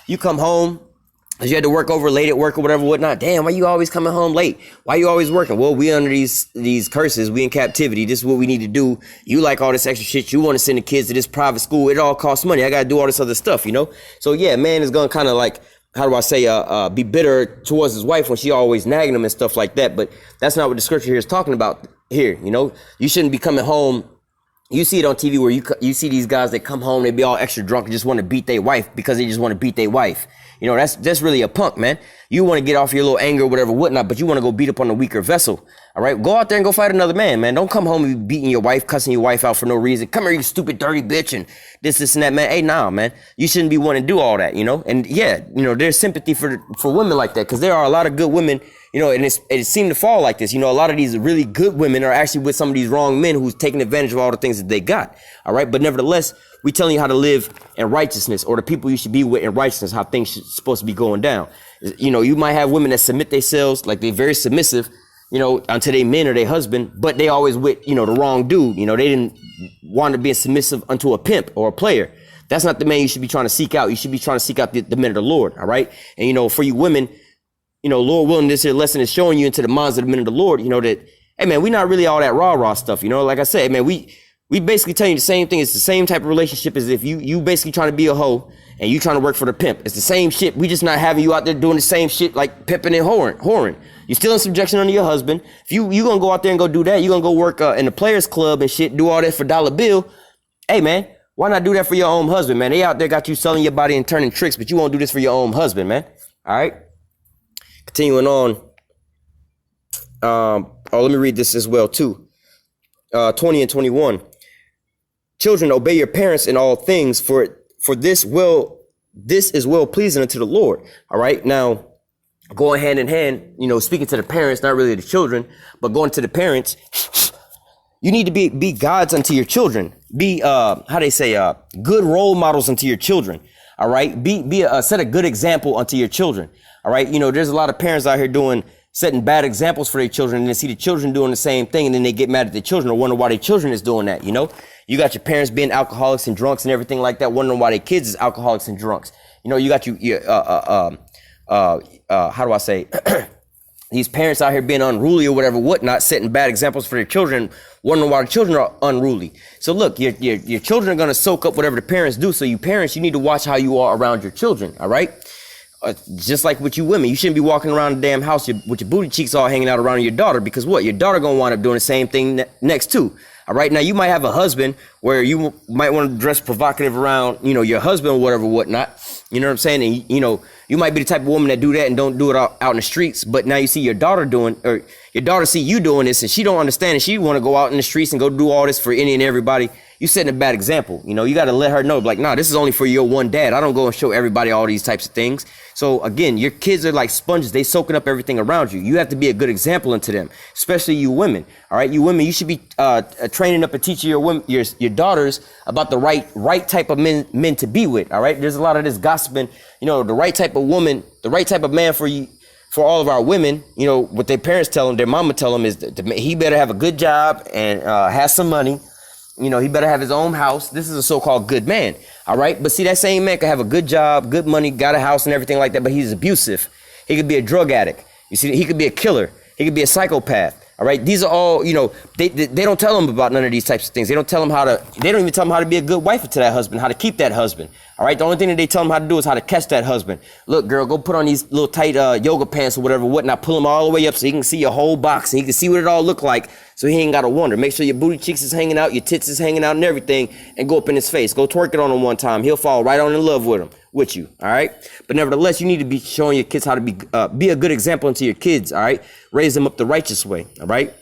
because you had to work over late at work or whatever, whatnot. Damn, why you always coming home late? Why you always working? Well, we under these curses. We in captivity. This is what we need to do. You like all this extra shit. You want to send the kids to this private school. It all costs money. I got to do all this other stuff, you know? So yeah, man is going to kind of like, how do I say, be bitter towards his wife when she always nagging him and stuff like that. But that's not what the scripture here is talking about here. You know, you shouldn't be coming home. You see it on TV where you see these guys that come home, they be all extra drunk and just want to beat their wife because they just want to beat their wife. You know, that's really a punk, man. You want to get off your little anger or whatever, whatnot, but you want to go beat up on the weaker vessel. All right, go out there and go fight another man, man. Don't come home and be beating your wife, cussing your wife out for no reason. Come here, you stupid, dirty bitch, and this and that, man. Hey, nah, man. You shouldn't be wanting to do all that, you know. And yeah, you know, there's sympathy for women like that, because there are a lot of good women, you know, and it seemed to fall like this. You know, a lot of these really good women are actually with some of these wrong men who's taking advantage of all the things that they got. All right, but nevertheless, we telling you how to live in righteousness, or the people you should be with in righteousness, how things should supposed to be going down. You know, you might have women that submit themselves, like they're very submissive, you know, unto their men or their husband, but they always with, you know, the wrong dude. You know, they didn't want to be submissive unto a pimp or a player. That's not the man you should be trying to seek out. You should be trying to seek out the men of the Lord. All right. And, you know, for you women, you know, Lord willing, this here lesson is showing you into the minds of the men of the Lord, you know, that, hey, man, we're not really all that rah stuff. You know, like I said, hey, man, we basically tell you the same thing. It's the same type of relationship as if you basically trying to be a hoe and you trying to work for the pimp. It's the same shit. We just not having you out there doing the same shit like pimping and whoring. You're still in subjection under your husband. If you gonna go out there and go do that, you gonna go work in the players club and shit, do all that for dollar bill. Hey, man, why not do that for your own husband, man? They out there got you selling your body and turning tricks, but you won't do this for your own husband, man. All right. Continuing on. Let me read this as well too. 20 and 21. Children, obey your parents in all things, for this is well pleasing unto the Lord. All right. Now, going hand in hand, you know, speaking to the parents, not really the children, but going to the parents, you need to be gods unto your children. Be good role models unto your children. All right. Be a set a good example unto your children. All right. You know, there's a lot of parents out here setting bad examples for their children, and they see the children doing the same thing, and then they get mad at the children or wonder why their children is doing that. You know, you got your parents being alcoholics and drunks and everything like that, wondering why their kids is alcoholics and drunks. You know, you got how do I say, these parents out here being unruly or whatever, whatnot, setting bad examples for their children, wondering why the children are unruly. So look, your children are going to soak up whatever the parents do. So you parents, you need to watch how you are around your children. All right. Just like with you women, you shouldn't be walking around the damn house with your booty cheeks all hanging out around your daughter, because what? Your daughter going to wind up doing the same thing next too. All right. Now you might have a husband where you might want to dress provocative around, you know, your husband or whatever, whatnot. You know what I'm saying? And, you know, you might be the type of woman that do that and don't do it out in the streets. But now you see your daughter or your daughter see you doing this, and she don't understand, and she want to go out in the streets and go do all this for any and everybody. You setting a bad example. You know, you got to let her know, like, nah, this is only for your one dad. I don't go and show everybody all these types of things. So again, your kids are like sponges. They soaking up everything around you. You have to be a good example into them, especially you women. All right. You women, you should be training up and teaching your daughters about the right type of men to be with. All right. There's a lot of this gossiping, you know, the right type of woman, the right type of man for you. For all of our women, you know, what their parents tell them, their mama tell them is that he better have a good job and have some money. You know, he better have his own house. This is a so-called good man. All right. But see, that same man could have a good job, good money, got a house and everything like that, but he's abusive. He could be a drug addict. You see, he could be a killer. He could be a psychopath. All right. These are all, you know, they don't tell him about none of these types of things. They don't even tell him how to be a good wife to that husband, how to keep that husband. All right. The only thing that they tell him how to do is how to catch that husband. Look, girl, go put on these little tight yoga pants or whatever, whatnot. Pull them all the way up so he can see your whole box and he can see what it all look like. So he ain't got to wonder. Make sure your booty cheeks is hanging out, your tits is hanging out and everything, and go up in his face. Go twerk it on him one time. He'll fall right on in love with you. All right. But nevertheless, you need to be showing your kids how to be a good example into your kids. All right. Raise them up the righteous way. All right.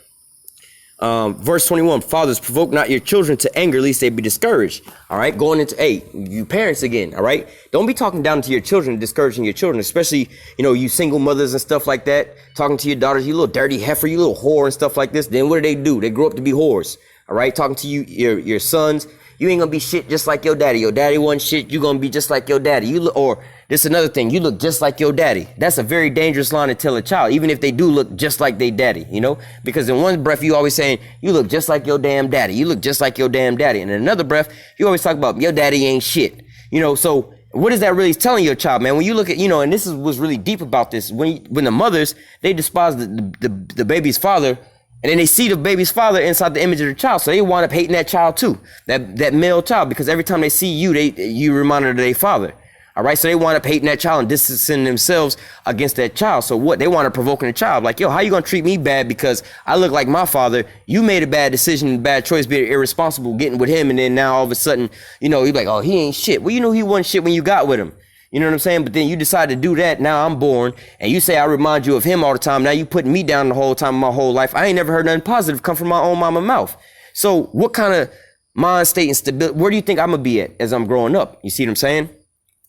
Verse 21, fathers, provoke not your children to anger, lest they be discouraged. All right. Going into, you parents again. All right. Don't be talking down to your children, discouraging your children, especially, you know, you single mothers and stuff like that, talking to your daughters, you little dirty heifer, you little whore and stuff like this. Then what do? They grow up to be whores. All right, talking to you, your sons. You ain't gonna be shit just like your daddy. Your daddy wasn't shit. You gonna be just like your daddy. You look, or this is another thing. You look just like your daddy. That's a very dangerous line to tell a child, even if they do look just like they daddy. You know, because in one breath you always saying you look just like your damn daddy. You look just like your damn daddy, and in another breath you always talk about your daddy ain't shit. You know, so what is that really telling your child, man? When you look at, you know, and this was really deep about this. When the mothers, they despise the baby's father. And then they see the baby's father inside the image of the child. So they wind up hating that child too, that male child, because every time they see you, you remind them of their father. All right. So they wind up hating that child and distancing themselves against that child. So what? They wind up provoking the child. Like, yo, how you going to treat me bad because I look like my father? You made a bad decision, bad choice, being irresponsible, getting with him. And then now all of a sudden, you know, you're like, oh, he ain't shit. Well, you know, he wasn't shit when you got with him. You know what I'm saying? But then you decide to do that. Now I'm born and you say I remind you of him all the time. Now you putting me down the whole time of my whole life. I ain't never heard nothing positive come from my own mama mouth. So what kind of mind state and stability, where do you think I'm going to be at as I'm growing up? You see what I'm saying?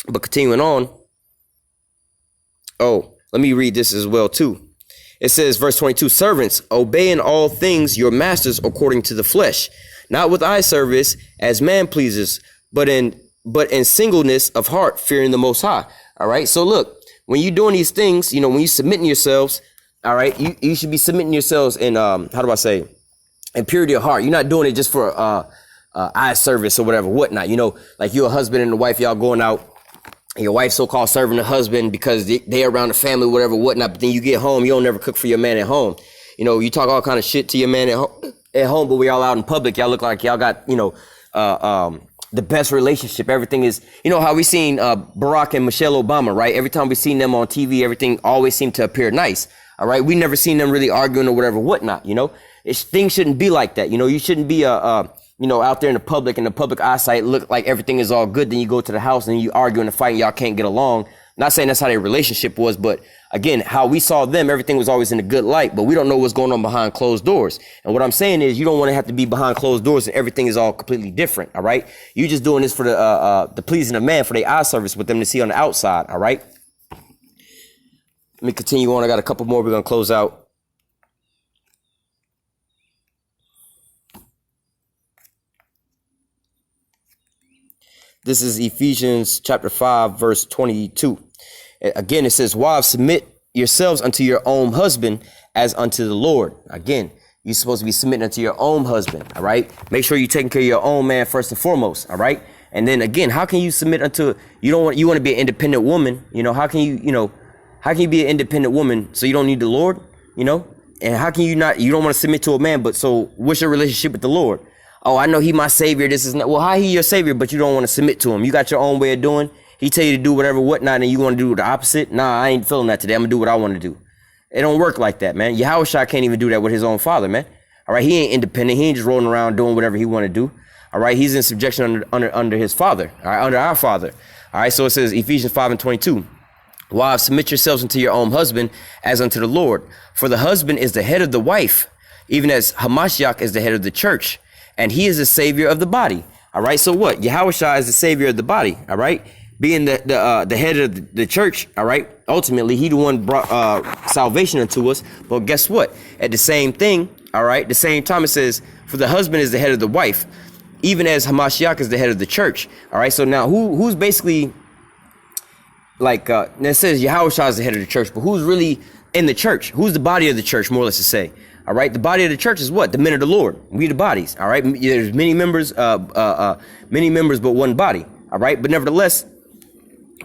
But continuing on. Oh, let me read this as well too. It says, verse 22, servants, obey in all things your masters according to the flesh, not with eye service as man pleases, but in singleness of heart, fearing the Most High. All right. So look, when you're doing these things, you know, when you're submitting yourselves, all right, you should be submitting yourselves in, in purity of heart. You're not doing it just for eye service or whatever, whatnot. You know, like you're a husband and a wife, y'all going out, and your wife so-called serving the husband because they're around the family, whatever, whatnot. But then you get home, you don't never cook for your man at home. You know, you talk all kind of shit to your man at home, but we all out in public. Y'all look like y'all got, you know, the best relationship. Everything is, you know how we seen Barack and Michelle Obama, right? Every time we seen them on TV, everything always seemed to appear nice. All right. We never seen them really arguing or whatever, whatnot. You know, things shouldn't be like that. You know, you shouldn't be you know, out there in the public eyesight, look like everything is all good. Then you go to the house and you argue and fight and y'all can't get along. Not saying that's how their relationship was, but again, how we saw them, everything was always in a good light, but we don't know what's going on behind closed doors. And what I'm saying is you don't want to have to be behind closed doors and everything is all completely different. All right. You just doing this for the pleasing of man, for their eye service, with them to see on the outside. All right. Let me continue on. I got a couple more. We're going to close out. This is Ephesians chapter 5, verse 22. Again, it says, wives, submit yourselves unto your own husband as unto the Lord. Again, you're supposed to be submitting unto your own husband. All right. Make sure you're taking care of your own man first and foremost. All right. And then again, how can you submit unto, you want to be an independent woman? You know, how can you be an independent woman so you don't need the Lord? You know, and how can you don't want to submit to a man, but so what's your relationship with the Lord? Oh, I know he my savior. This is not, well, how he your savior, but you don't want to submit to him. You got your own way of doing. He tell you to do whatever, whatnot, and you want to do the opposite. Nah, I ain't feeling that today. I'm gonna do what I want to do. It don't work like that, man. YAHAWASHI can't even do that with his own father, man. All right, he ain't independent. He ain't just rolling around doing whatever he want to do. All right, he's in subjection under his father. All right, under our father. All right, so it says Ephesians 5 and 22. Wives, submit yourselves unto your own husband as unto the Lord. For the husband is the head of the wife, even as Hamashiach is the head of the church, and he is the savior of the body. All right, so what? YAHAWASHI is the savior of the body. All right, being the head of the church. All right, ultimately he the one brought salvation unto us. But guess what? At the same thing, all right, the same time it says, for the husband is the head of the wife, even as Hamashiach is the head of the church. All right, so now who's basically like it says YAHAWASHI is the head of the church, but who's really in the church? Who's the body of the church, more or less to say? All right, the body of the church is what? The men of the Lord. We the bodies. All right, there's many members, but one body. All right, but nevertheless,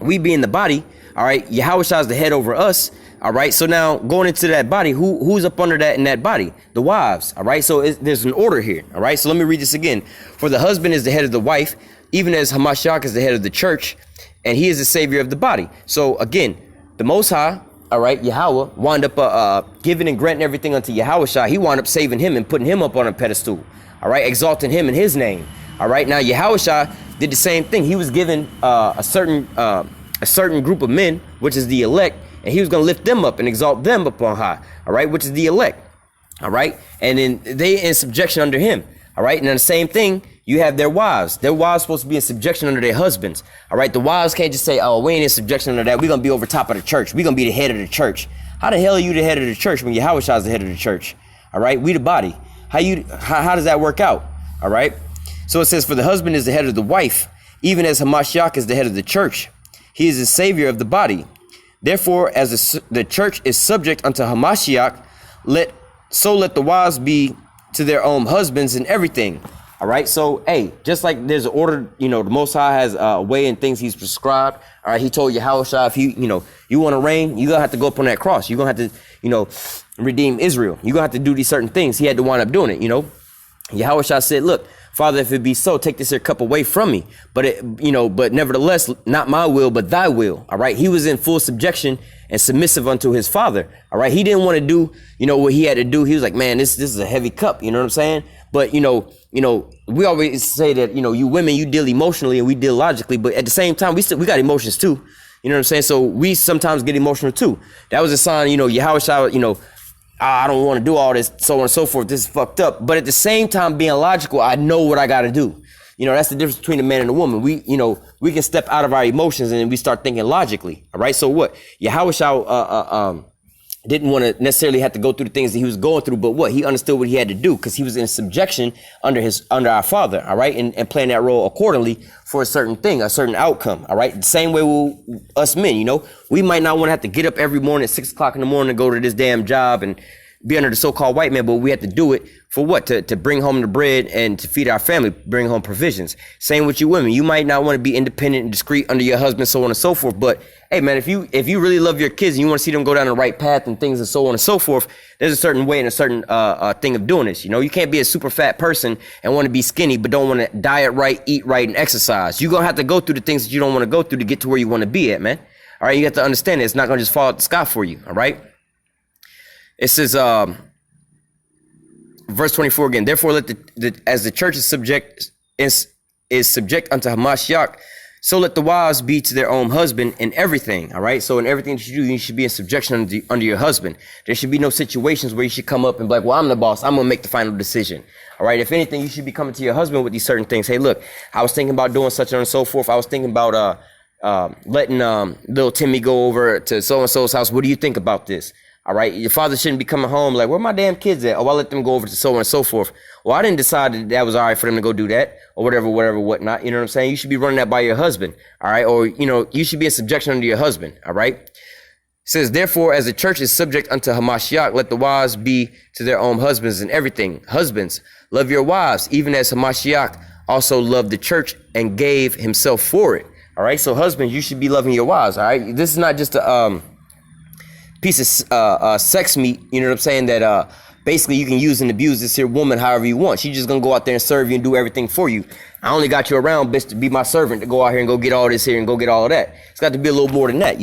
we being the body. All right, YAHAWASHI is the head over us. All right, so now going into that body, who's up under that in that body? The wives. All right, so there's an order here. All right, so let me read this again. For the husband is the head of the wife, even as Hamashiach is the head of the church, and he is the savior of the body. So again, the Most High, all right, Yahweh, wound up giving and granting everything unto YAHAWASHI. He wound up saving him and putting him up on a pedestal. All right, exalting him in his name. All right, now YAHAWASHI did the same thing. He was given a certain group of men, which is the elect, and he was going to lift them up and exalt them up on high. All right, which is the elect. All right, and then they in subjection under him. All right, and then the same thing, you have their wives. Their wives supposed to be in subjection under their husbands. All right, the wives can't just say, oh, we ain't in subjection under that. We're going to be over top of the church. We're going to be the head of the church. How the hell are you the head of the church when YAHAWASHI is the head of the church? All right, we the body. How does that work out? All right. So it says, for the husband is the head of the wife, even as Hamashiach is the head of the church. He is the savior of the body. Therefore, as the church is subject unto Hamashiach, let the wives be to their own husbands in everything. All right. So, hey, just like there's an order, the Most High has a way and things he's prescribed. All right. He told YAHAWASHI, if you want to reign, you're going to have to go up on that cross. You're going to have to, redeem Israel. You're going to have to do these certain things. He had to wind up doing it. YAHAWASHI said, look, Father, if it be so, take this here cup away from me. But but nevertheless, not my will, but thy will. All right. He was in full subjection and submissive unto his father. All right. He didn't want to do, what he had to do. He was like, man, this is a heavy cup. You know what I'm saying? But, we always say that, you women, you deal emotionally and we deal logically. But at the same time, we got emotions too. You know what I'm saying? So we sometimes get emotional too. That was a sign, YAHAWASHI, I don't want to do all this, so on and so forth. This is fucked up. But at the same time, being logical, I know what I got to do. That's the difference between a man and a woman. We can step out of our emotions and we start thinking logically. All right. So what? YAHAWASHI didn't want to necessarily have to go through the things that he was going through, but what? He understood what he had to do because he was in subjection under our father. All right. And playing that role accordingly for a certain thing, a certain outcome. All right. The same way with us men, we might not want to have to get up every morning at 6 o'clock in the morning and go to this damn job and be under the so-called white man, but we have to do it for what? To bring home the bread and to feed our family, bring home provisions. Same with you women. You might not want to be independent and discreet under your husband, so on and so forth. But hey, man, if you really love your kids and you want to see them go down the right path and things and so on and so forth, there's a certain way and a certain thing of doing this. You can't be a super fat person and want to be skinny, but don't want to diet right, eat right, and exercise. You're going to have to go through the things that you don't want to go through to get to where you want to be at, man. All right, you have to understand it. It's not going to just fall out the sky for you, all right? It says, verse 24 again, therefore let as the church is subject unto Hamashiach, so let the wives be to their own husband in everything. All right. So in everything that you do, you should be in subjection under your husband. There should be no situations where you should come up and be like, well, I'm the boss. I'm going to make the final decision. All right. If anything, you should be coming to your husband with these certain things. Hey, look, I was thinking about doing such and so forth. I was thinking about letting little Timmy go over to so-and-so's house. What do you think about this? All right. Your father shouldn't be coming home like, where my damn kids at? Oh, I'll let them go over to so on and so forth. Well, I didn't decide that was all right for them to go do that or whatever, whatnot. You know what I'm saying? You should be running that by your husband. All right. Or, you should be in subjection under your husband. All right. It says, therefore, as the church is subject unto Hamashiach, let the wives be to their own husbands in everything. Husbands, love your wives, even as Hamashiach also loved the church and gave himself for it. All right. So husbands, you should be loving your wives. All right. This is not just a, piece of sex meat, you know what I'm saying, that basically you can use and abuse this here woman however you want. She's just gonna go out there and serve you and do everything for you. I only got you around, bitch, to be my servant, to go out here and go get all this here and go get all of that. It's got to be a little more than that,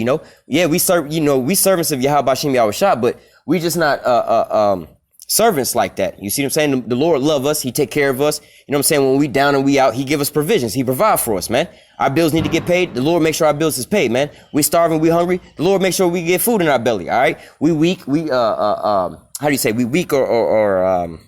Yeah, we serve, we servants of YAHAWASHI, but we just not servants like that. You see what I'm saying? The Lord love us. He take care of us. You know what I'm saying? When we down and we out, he give us provisions. He provide for us, man. Our bills need to get paid. The Lord make sure our bills is paid, man. We starving, we hungry. The Lord make sure we get food in our belly. All right. We weak. We how do you say? We weak or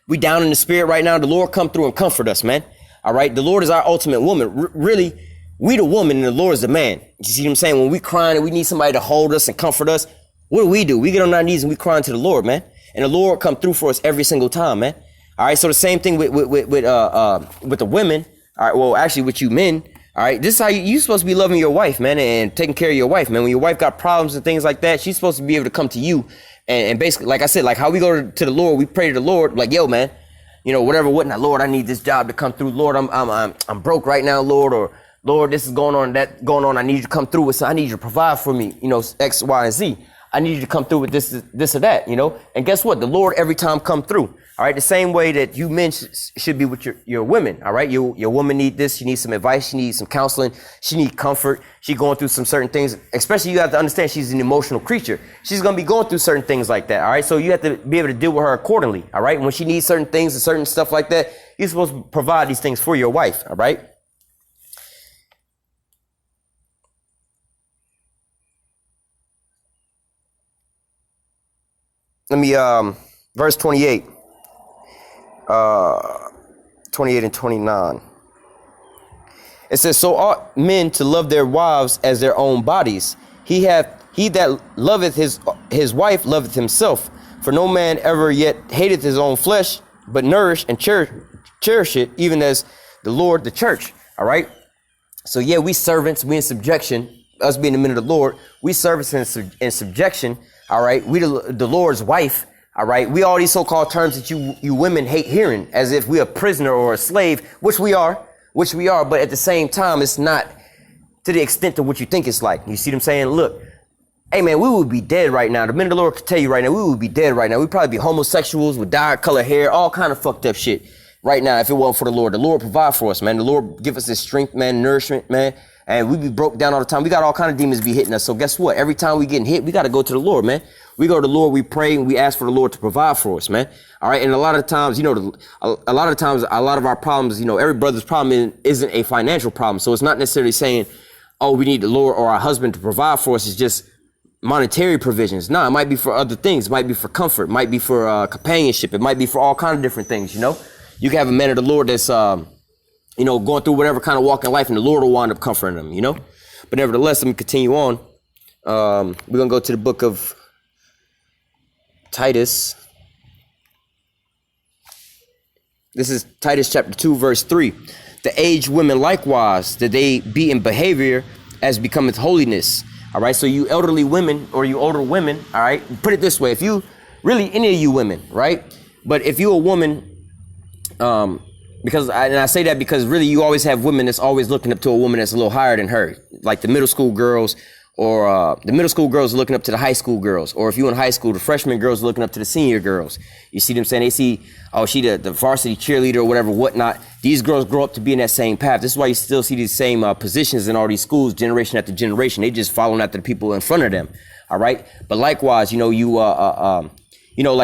we down in the spirit right now. The Lord come through and comfort us, man. All right. The Lord is our ultimate woman. Really, we the woman and the Lord is the man. You see what I'm saying? When we crying and we need somebody to hold us and comfort us, what do? We get on our knees and we crying to the Lord, man. And the Lord come through for us every single time, man. All right. So the same thing with the women. All right. Well, actually with you men. All right. This is how you supposed to be loving your wife, man, and taking care of your wife, man. When your wife got problems and things like that, she's supposed to be able to come to you and basically, like I said, like how we go to the Lord, we pray to the Lord, like, yo, man, whatnot. Lord, I need this job to come through. Lord, I'm broke right now, Lord, or Lord, this is going on, that going on. I need you to come through with. I need you to provide for me, X, Y, and Z. I need you to come through with this or that, And guess what? The Lord every time come through. All right. The same way that you men should be with your women. All right. Your woman need this. She needs some advice. She needs some counseling. She needs comfort. She going through some certain things. Especially you have to understand she's an emotional creature. She's going to be going through certain things like that. All right. So you have to be able to deal with her accordingly. All right. When she needs certain things and certain stuff like that, you're supposed to provide these things for your wife. All right. Let me, verse 28, 28 and 29. It says, so ought men to love their wives as their own bodies. He that loveth his wife loveth himself. For no man ever yet hateth his own flesh, but nourish and cherish it, even as the Lord the church. All right. So yeah, we servants, we in subjection, us being the men of the Lord, we servants in subjection. All right. We the Lord's wife. All right. We all these so-called terms that you women hate hearing, as if we a prisoner or a slave, which we are. But at the same time, it's not to the extent of what you think it's like. You see what I'm saying? Look, hey man, we would be dead right now. The men of the Lord could tell you right now, we would be dead right now. We'd probably be homosexuals with dyed color hair, all kind of fucked up shit right now if it wasn't for the Lord. The Lord provide for us, man. The Lord give us this strength, man, nourishment, man. And we be broke down all the time. We got all kind of demons be hitting us. So guess what? Every time we getting hit, we got to go to the Lord, man. We go to the Lord, we pray, and we ask for the Lord to provide for us, man. All right. And a lot of times, a lot of our problems, every brother's problem isn't a financial problem. So it's not necessarily saying, oh, we need the Lord or our husband to provide for us. It's just monetary provisions. No, it might be for other things. It might be for comfort. It might be for companionship. It might be for all kinds of different things, You can have a man of the Lord that's, going through whatever kind of walk in life, and the Lord will wind up comforting them, But nevertheless, let me continue on. We're going to go to the book of Titus. This is Titus chapter 2, verse 3. The aged women likewise, that they be in behavior as becometh holiness. All right. So you elderly women or you older women. All right. Put it this way. If you really any of you women. Right. But if you're a woman, because I say that because really you always have women that's always looking up to a woman that's a little higher than her, like the middle school girls. Or the middle school girls are looking up to the high school girls. Or if you're in high school, the freshman girls are looking up to the senior girls. You see them saying? They see, oh, she the varsity cheerleader or whatever, whatnot. These girls grow up to be in that same path. This is why you still see these same positions in all these schools, generation after generation. They just following after the people in front of them. All right. But likewise, like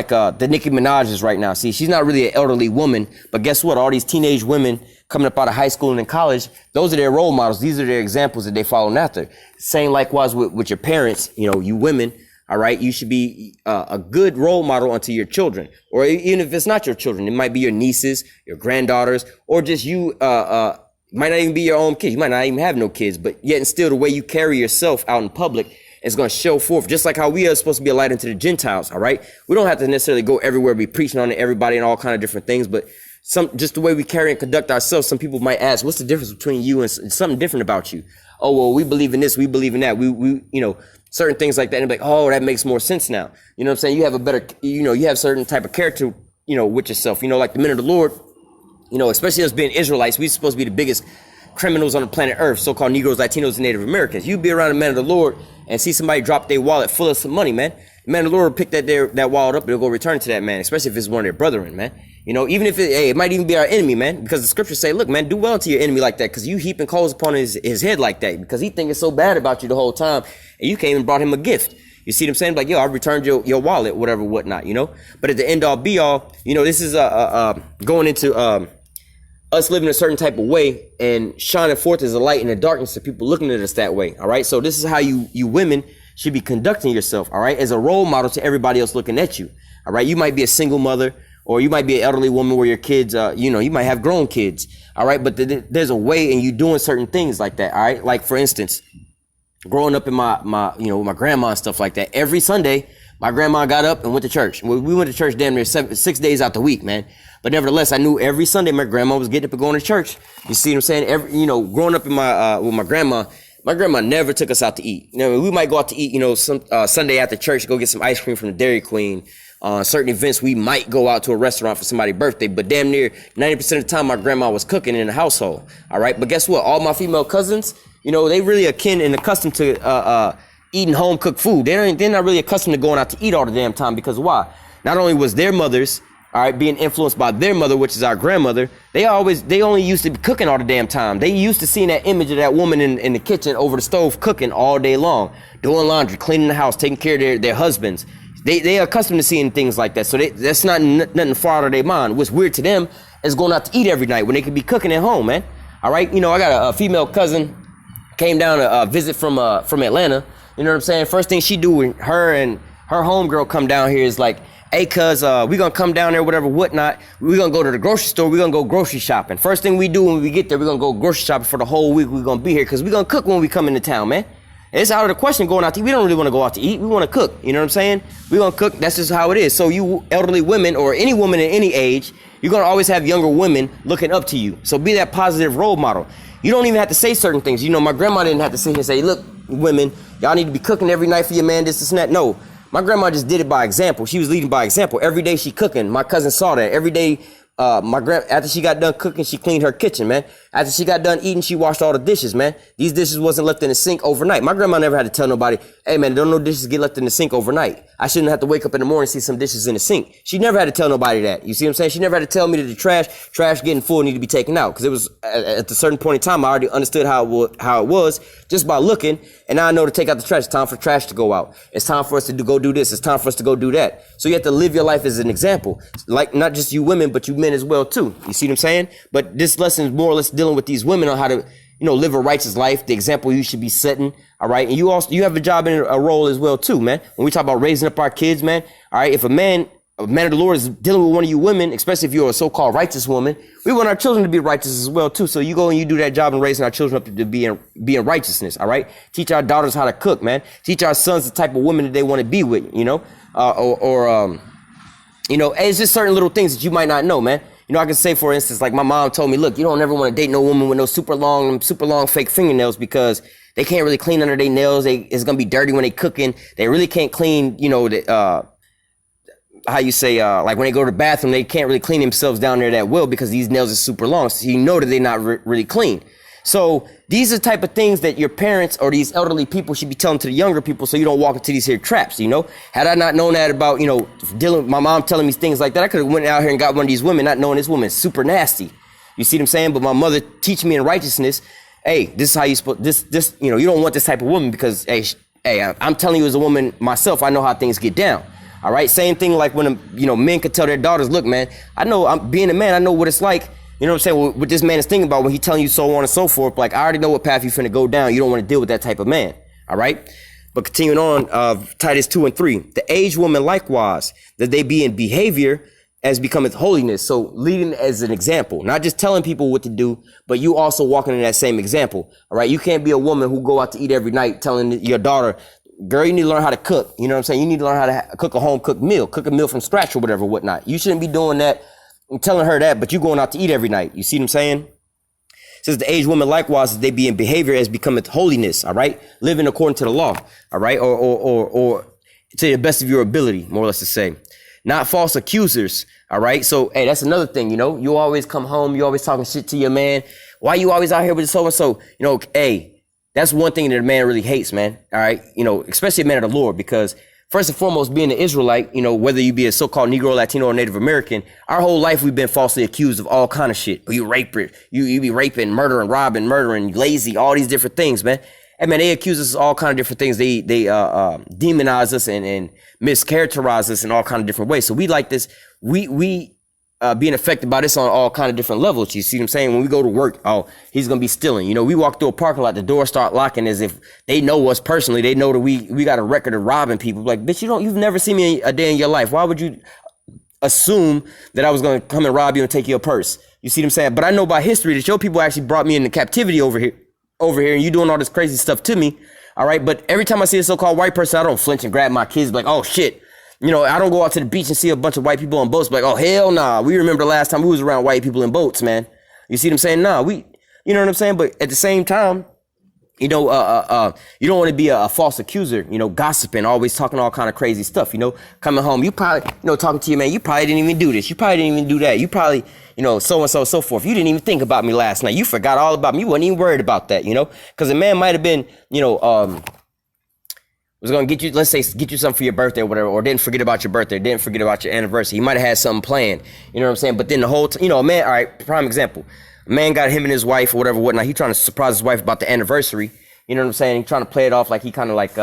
the Nicki Minaj's right now. See, she's not really an elderly woman. But guess what? All these teenage women coming up out of high school and in college, those are their role models. These are their examples that they following after. Same likewise with your parents, you women, all right? You should be a good role model unto your children. Or even if it's not your children, it might be your nieces, your granddaughters, or just you, might not even be your own kids. You might not even have no kids, but yet and still the way you carry yourself out in public is going to show forth, just like how we are supposed to be a light unto the Gentiles, all right? We don't have to necessarily go everywhere, be preaching on to everybody and all kind of different things, but just the way we carry and conduct ourselves, some people might ask, what's the difference between you and something different about you? Oh, well, we believe in this, we believe in that. We certain things like that. And like, oh, that makes more sense now. You know what I'm saying? You have a better, you have certain type of character, with yourself, like the men of the Lord, especially us being Israelites, we're supposed to be the biggest criminals on the planet Earth, so-called Negroes, Latinos, and Native Americans. You be around a man of the Lord and see somebody drop their wallet full of some money, man. The man of the Lord will pick that wallet up and they'll go return it to that man, especially if it's one of their brethren, man. Even if it might even be our enemy, man, because the scriptures say, look, man, do well to your enemy like that, because you heaping coals upon his head like that, because he thinking so bad about you the whole time, and you came and brought him a gift. You see what I'm saying? Like, yo, I returned your wallet, whatever, whatnot, But at the end all be all, this is going into us living a certain type of way and shining forth as a light in the darkness to people looking at us that way. All right. So this is how you women should be conducting yourself. All right. As a role model to everybody else looking at you. All right. You might be a single mother, or you might be an elderly woman where your kids, you might have grown kids. All right. But there's a way in you doing certain things like that. All right. Like, for instance, growing up in my my grandma and stuff like that, every Sunday, my grandma got up and went to church. We went to church damn near 6 days out the week, man. But nevertheless, I knew every Sunday my grandma was getting up and going to church. You see what I'm saying? Growing up in with my grandma never took us out to eat. We might go out to eat, some Sunday after church, go get some ice cream from the Dairy Queen. Certain events, we might go out to a restaurant for somebody's birthday, but damn near 90% of the time, my grandma was cooking in the household. All right. But guess what? All my female cousins, they really akin and accustomed to eating home cooked food. They're not really accustomed to going out to eat all the damn time, because why? Not only was their mothers, all right, being influenced by their mother, which is our grandmother, they only used to be cooking all the damn time. They used to seeing that image of that woman in the kitchen over the stove cooking all day long, doing laundry, cleaning the house, taking care of their husbands. They are accustomed to seeing things like that. So that's not nothing far out of their mind. What's weird to them is going out to eat every night when they could be cooking at home, man. All right. I got a female cousin came down to visit from Atlanta. You know what I'm saying? First thing she do when her and her homegirl come down here is like, hey, cuz, we gonna come down there, whatever, whatnot. We gonna go to the grocery store. We gonna go grocery shopping. First thing we do when we get there, we gonna go grocery shopping for the whole week. We gonna be here because we gonna cook when we come into town, man. It's out of the question going out to eat. We don't really want to go out to eat. We want to cook. You know what I'm saying? We want to cook. That's just how it is. So you elderly women or any woman in any age, you're going to always have younger women looking up to you. So be that positive role model. You don't even have to say certain things. You know, my grandma didn't have to sit here and say, look, women, y'all need to be cooking every night for your man, this and that. No, my grandma just did it by example. She was leading by example. Every day she cooking. My cousin saw that. Every day, after she got done cooking, she cleaned her kitchen, man. After she got done eating, she washed all the dishes, man. These dishes wasn't left in the sink overnight. My grandma never had to tell nobody, hey, man, don't no dishes get left in the sink overnight. I shouldn't have to wake up in the morning and see some dishes in the sink. She never had to tell nobody that. You see what I'm saying? She never had to tell me that the trash getting full need to be taken out. Because it was at a certain point in time, I already understood how it was just by looking. And now I know to take out the trash. It's time for trash to go out. It's time for us to go do this. It's time for us to go do that. So you have to live your life as an example. Like not just you women, but you men as well too. You see what I'm saying? But this lesson is more or less dealing with these women on how to, you know, live a righteous life, the example you should be setting. All right. And you have a job and a role as well too, man. When we talk about raising up our kids, man. All right. If a man of the Lord is dealing with one of you women, especially if you're a so-called righteous woman, we want our children to be righteous as well too. So you go and you do that job in raising our children up to be in righteousness. All right. Teach our daughters how to cook, man. Teach our sons the type of women that they want to be with, you know, you know, it's just certain little things that you might not know, man. You know, I can say, for instance, like my mom told me, look, you don't ever want to date no woman with no super long fake fingernails because they can't really clean under their nails. It's going to be dirty when they cooking. They really can't clean, you know, how you say, like when they go to the bathroom, they can't really clean themselves down there that well because these nails are super long. So you know that they're not really clean. So these are the type of things that your parents or these elderly people should be telling to the younger people so you don't walk into these here traps, you know? Had I not known that about, you know, dealing with my mom telling me things like that, I could have went out here and got one of these women not knowing this woman's super nasty. You see what I'm saying? But my mother teach me in righteousness, hey, this is how you supposed, this, you know, you don't want this type of woman because, hey, I'm telling you as a woman myself, I know how things get down. All right. Same thing like when, you know, men could tell their daughters, look, man, I know I'm being a man. I know what it's like. You know what I'm saying? What this man is thinking about when he's telling you so on and so forth. Like, I already know what path you're finna go down. You don't want to deal with that type of man. All right. But continuing on, Titus 2:3, the aged woman likewise, that they be in behavior as becometh holiness. So leading as an example, not just telling people what to do, but you also walking in that same example. All right. You can't be a woman who go out to eat every night telling your daughter, girl, you need to learn how to cook. You know what I'm saying? You need to learn how to cook a home cooked meal, cook a meal from scratch or whatever, whatnot. You shouldn't be doing that and telling her that, but you going out to eat every night. You see what I'm saying? It says the aged woman likewise, they be in behavior as becometh holiness. All right. Living according to the law. All right. Or to the best of your ability, more or less to say. Not false accusers. All right. So, hey, that's another thing, you know, you always come home. You always talking shit to your man. Why you always out here with so-and-so? You know, hey, that's one thing that a man really hates, man. All right. You know, especially a man of the Lord, because first and foremost, being an Israelite, you know, whether you be a so-called Negro, Latino, or Native American, our whole life we've been falsely accused of all kind of shit. You raper, you be raping, murdering, robbing, murdering, lazy, all these different things, man. And man, they accuse us of all kind of different things. They demonize us and mischaracterize us in all kind of different ways. So we like this. We being affected by this on all kind of different levels. You see what I'm saying? When we go to work, oh, he's going to be stealing. You know, we walk through a parking lot, the doors start locking as if they know us personally. They know that we got a record of robbing people. Like, bitch, you've never seen me a day in your life. Why would you assume that I was going to come and rob you and take your purse? You see what I'm saying? But I know by history that your people actually brought me into captivity over here, and you doing all this crazy stuff to me. All right. But every time I see a so-called white person, I don't flinch and grab my kids like, oh shit. You know, I don't go out to the beach and see a bunch of white people on boats like, oh, hell nah. We remember the last time we was around white people in boats, man. You see what I'm saying? Nah, you know what I'm saying? But at the same time, you know, you don't want to be a false accuser, you know, gossiping, always talking all kind of crazy stuff, you know, coming home, you probably, you know, talking to your man, you probably didn't even do this. You probably didn't even do that. You probably, you know, so-and-so, so forth. You didn't even think about me last night. You forgot all about me. You wasn't even worried about that, you know, because a man might have been, you know, was going to get you, let's say, get you something for your birthday or whatever, or didn't forget about your birthday, didn't forget about your anniversary. He might have had something planned, you know what I'm saying? But then the whole, you know, a man, all right, prime example, a man got him and his wife or whatever, whatnot. He trying to surprise his wife about the anniversary. You know what I'm saying? He trying to play it off like he kind of like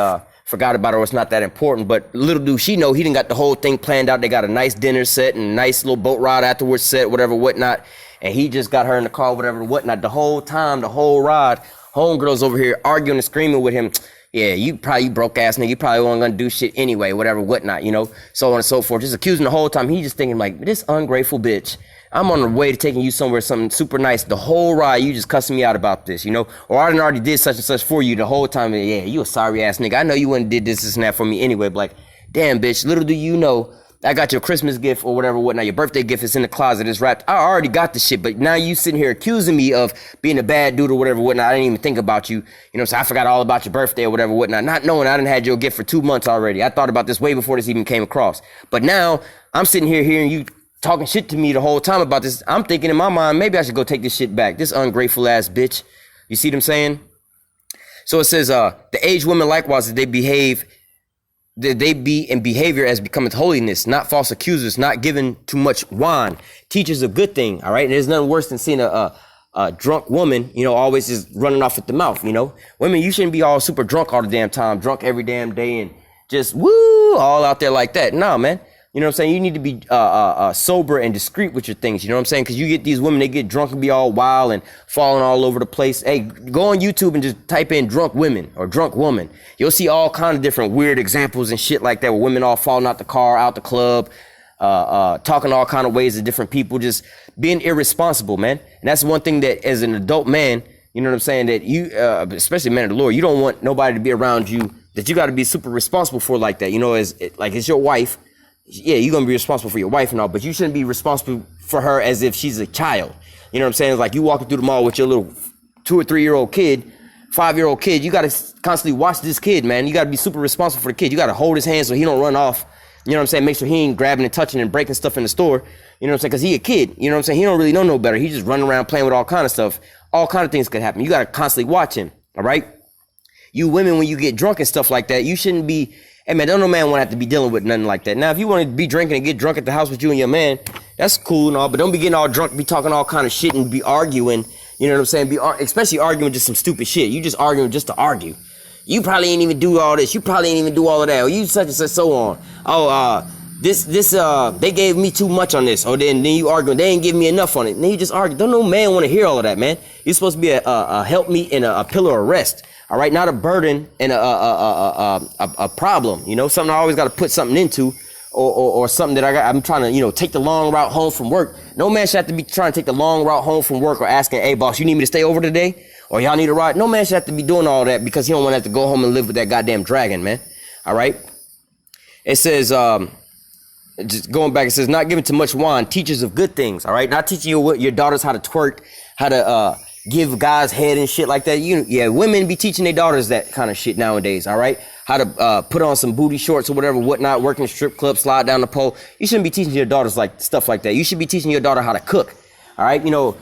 forgot about it or it's not that important. But little do she know, he done got the whole thing planned out. They got a nice dinner set and a nice little boat ride afterwards set, whatever, whatnot. And he just got her in the car, whatever, whatnot. The whole time, the whole ride, homegirl's over here arguing and screaming with him. Yeah, you broke ass nigga. You probably weren't gonna do shit anyway, whatever, whatnot, you know, so on and so forth. Just accusing the whole time. He just thinking like, this ungrateful bitch. I'm on the way to taking you somewhere, something super nice. The whole ride, you just cussing me out about this, you know? Or I already did such and such for you the whole time. Yeah, you a sorry ass nigga. I know you wouldn't did this and that for me anyway. But like, damn, bitch, little do you know, I got your Christmas gift or whatever, whatnot. Your birthday gift is in the closet. It's wrapped. I already got the shit, but now you sitting here accusing me of being a bad dude or whatever, whatnot. I didn't even think about you. You know, so I forgot all about your birthday or whatever, whatnot. Not knowing I didn't had your gift for 2 months already. I thought about this way before this even came across. But now I'm sitting here hearing you talking shit to me the whole time about this. I'm thinking in my mind, maybe I should go take this shit back. This ungrateful ass bitch. You see what I'm saying? So it says, the aged women likewise, that they be in behavior as becometh holiness, not false accusers, not giving too much wine, teachers a good thing. All right. And there's nothing worse than seeing a drunk woman, you know, always just running off at the mouth. You know, women, you shouldn't be all super drunk all the damn time, drunk every damn day and just woo all out there like that. No, man. You know what I'm saying? You need to be sober and discreet with your things. You know what I'm saying? Because you get these women, they get drunk and be all wild and falling all over the place. Hey, go on YouTube and just type in drunk women or drunk woman. You'll see all kind of different weird examples and shit like that with women all falling out the car, out the club, talking all kind of ways to different people, just being irresponsible, man. And that's one thing that as an adult man, you know what I'm saying, that you, especially man of the Lord, you don't want nobody to be around you that you got to be super responsible for like that. You know, like it's your wife. Yeah, you're going to be responsible for your wife and all, but you shouldn't be responsible for her as if she's a child. You know what I'm saying? It's like you walking through the mall with your little 2 or 3 year old kid, 5-year-old kid. You got to constantly watch this kid, man. You got to be super responsible for the kid. You got to hold his hand so he don't run off. You know what I'm saying? Make sure he ain't grabbing and touching and breaking stuff in the store. You know what I'm saying? Because he a kid. You know what I'm saying? He don't really know no better. He just running around playing with all kind of stuff. All kind of things could happen. You got to constantly watch him, all right? You women, when you get drunk and stuff like that, you shouldn't be... Hey, man, don't no man want to have to be dealing with nothing like that. Now, if you want to be drinking and get drunk at the house with you and your man, that's cool and all, but don't be getting all drunk, be talking all kind of shit and be arguing, you know what I'm saying? Especially arguing just some stupid shit. You just arguing just to argue. You probably ain't even do all this. You probably ain't even do all of that. Or you such and such, so on. Oh, they gave me too much on this. Or then you arguing, they ain't giving me enough on it. And then you just argue. Don't no man want to hear all of that, man. You're supposed to be a helpmeet and a pillar of rest. All right, not a burden and a problem, you know, something I always got to put something into or something that I'm trying to, you know, take the long route home from work. No man should have to be trying to take the long route home from work or asking, hey, boss, you need me to stay over today? Or y'all need a ride? No man should have to be doing all that because he don't want to have to go home and live with that goddamn dragon, man. All right. It says, just going back, it says, not giving too much wine, teachers of good things. All right. Not teaching your daughters how to twerk, how to, give guys head and shit like that. Women be teaching their daughters that kind of shit nowadays, all right? How to put on some booty shorts or whatever, whatnot, work in a strip club, slide down the pole. You shouldn't be teaching your daughters like stuff like that. You should be teaching your daughter how to cook, all right? You know,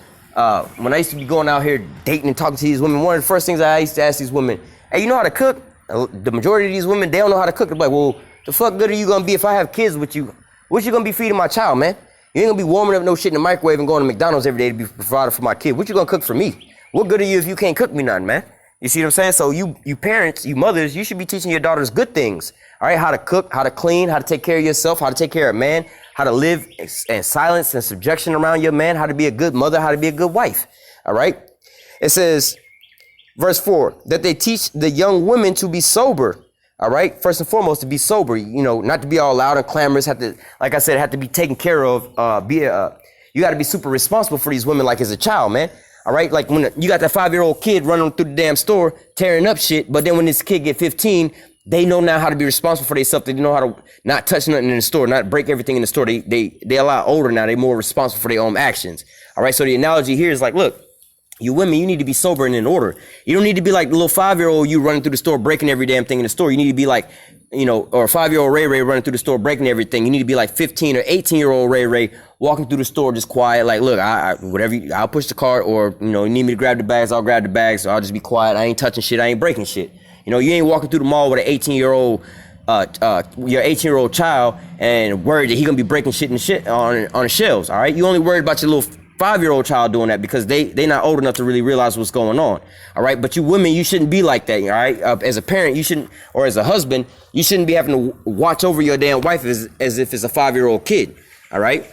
when I used to be going out here dating and talking to these women, one of the first things I used to ask these women, hey, you know how to cook? The majority of these women, they don't know how to cook. They're like, well, the fuck good are you gonna be if I have kids with you? What you gonna be feeding my child, man? You ain't gonna be warming up no shit in the microwave and going to McDonald's every day to be provided for my kid. What you gonna cook for me? What good are you if you can't cook me nothing, man? You see what I'm saying? So you parents, you mothers, you should be teaching your daughters good things. All right, how to cook, how to clean, how to take care of yourself, how to take care of a man, how to live in silence and subjection around your man, how to be a good mother, how to be a good wife. All right. It says, verse 4, that they teach the young women to be sober. All right. First and foremost, to be sober, you know, not to be all loud and clamorous, have to, like I said, have to be taken care of. You got to be super responsible for these women like as a child, man. All right, like when you got that 5-year-old kid running through the damn store, tearing up shit, but then when this kid get 15, they know now how to be responsible for themselves. They know how to not touch nothing in the store, not break everything in the store. They a lot older now. They're more responsible for their own actions. All right, so the analogy here is like, look, you women, you need to be sober and in order. You don't need to be like the little 5-year-old you running through the store, breaking every damn thing in the store. You need to be like, you know, or 5-year-old Ray Ray running through the store, breaking everything. You need to be like 15 or 18-year-old Ray Ray walking through the store just quiet. Like, look, I'll push the cart, or, you know, you need me to grab the bags, I'll grab the bags. So I'll just be quiet. I ain't touching shit. I ain't breaking shit. You know, you ain't walking through the mall with an 18-year-old, your 18-year-old child and worried that he gonna be breaking shit and shit on the shelves. All right. You only worried about your little 5-year-old child doing that because they not old enough to really realize what's going on. All right. But you women, you shouldn't be like that. All right. As a parent, you shouldn't, or as a husband, you shouldn't be having to watch over your damn wife as if it's a 5-year-old kid. All right.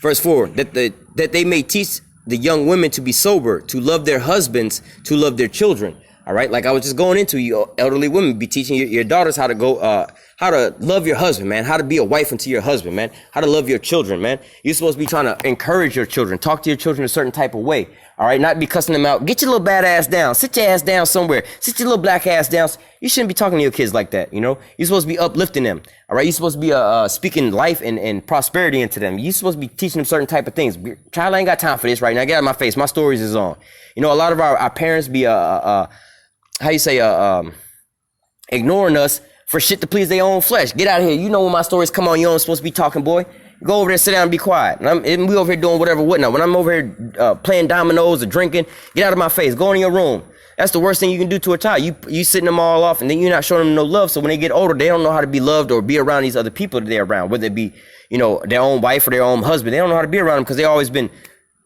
Verse 4, that they may teach the young women to be sober, to love their husbands, to love their children. All All right, like I was just going into, you elderly women be teaching your daughters how to go, how to love your husband, man, how to be a wife unto your husband, man, how to love your children, man. You're supposed to be trying to encourage your children, talk to your children a certain type of way. All right, not be cussing them out. Get your little bad ass down. Sit your ass down somewhere. Sit your little black ass down. You shouldn't be talking to your kids like that. You know, you're supposed to be uplifting them. All right, you're supposed to be speaking life and prosperity into them. You're supposed to be teaching them certain type of things. Child, I ain't got time for this right now. Get out of my face. My stories is on. You know, a lot of our parents be how you say ignoring us for shit to please their own flesh. Get out of here. You know when my stories come on, you ain't supposed to be talking, boy. Go over there, sit down and be quiet. And we over here doing whatnot. When I'm over here playing dominoes or drinking, get out of my face. Go in your room. That's the worst thing you can do to a child. You sitting them all off, and then you're not showing them no love. So when they get older, they don't know how to be loved or be around these other people that they're around, whether it be, you know, their own wife or their own husband. They don't know how to be around them because they always been,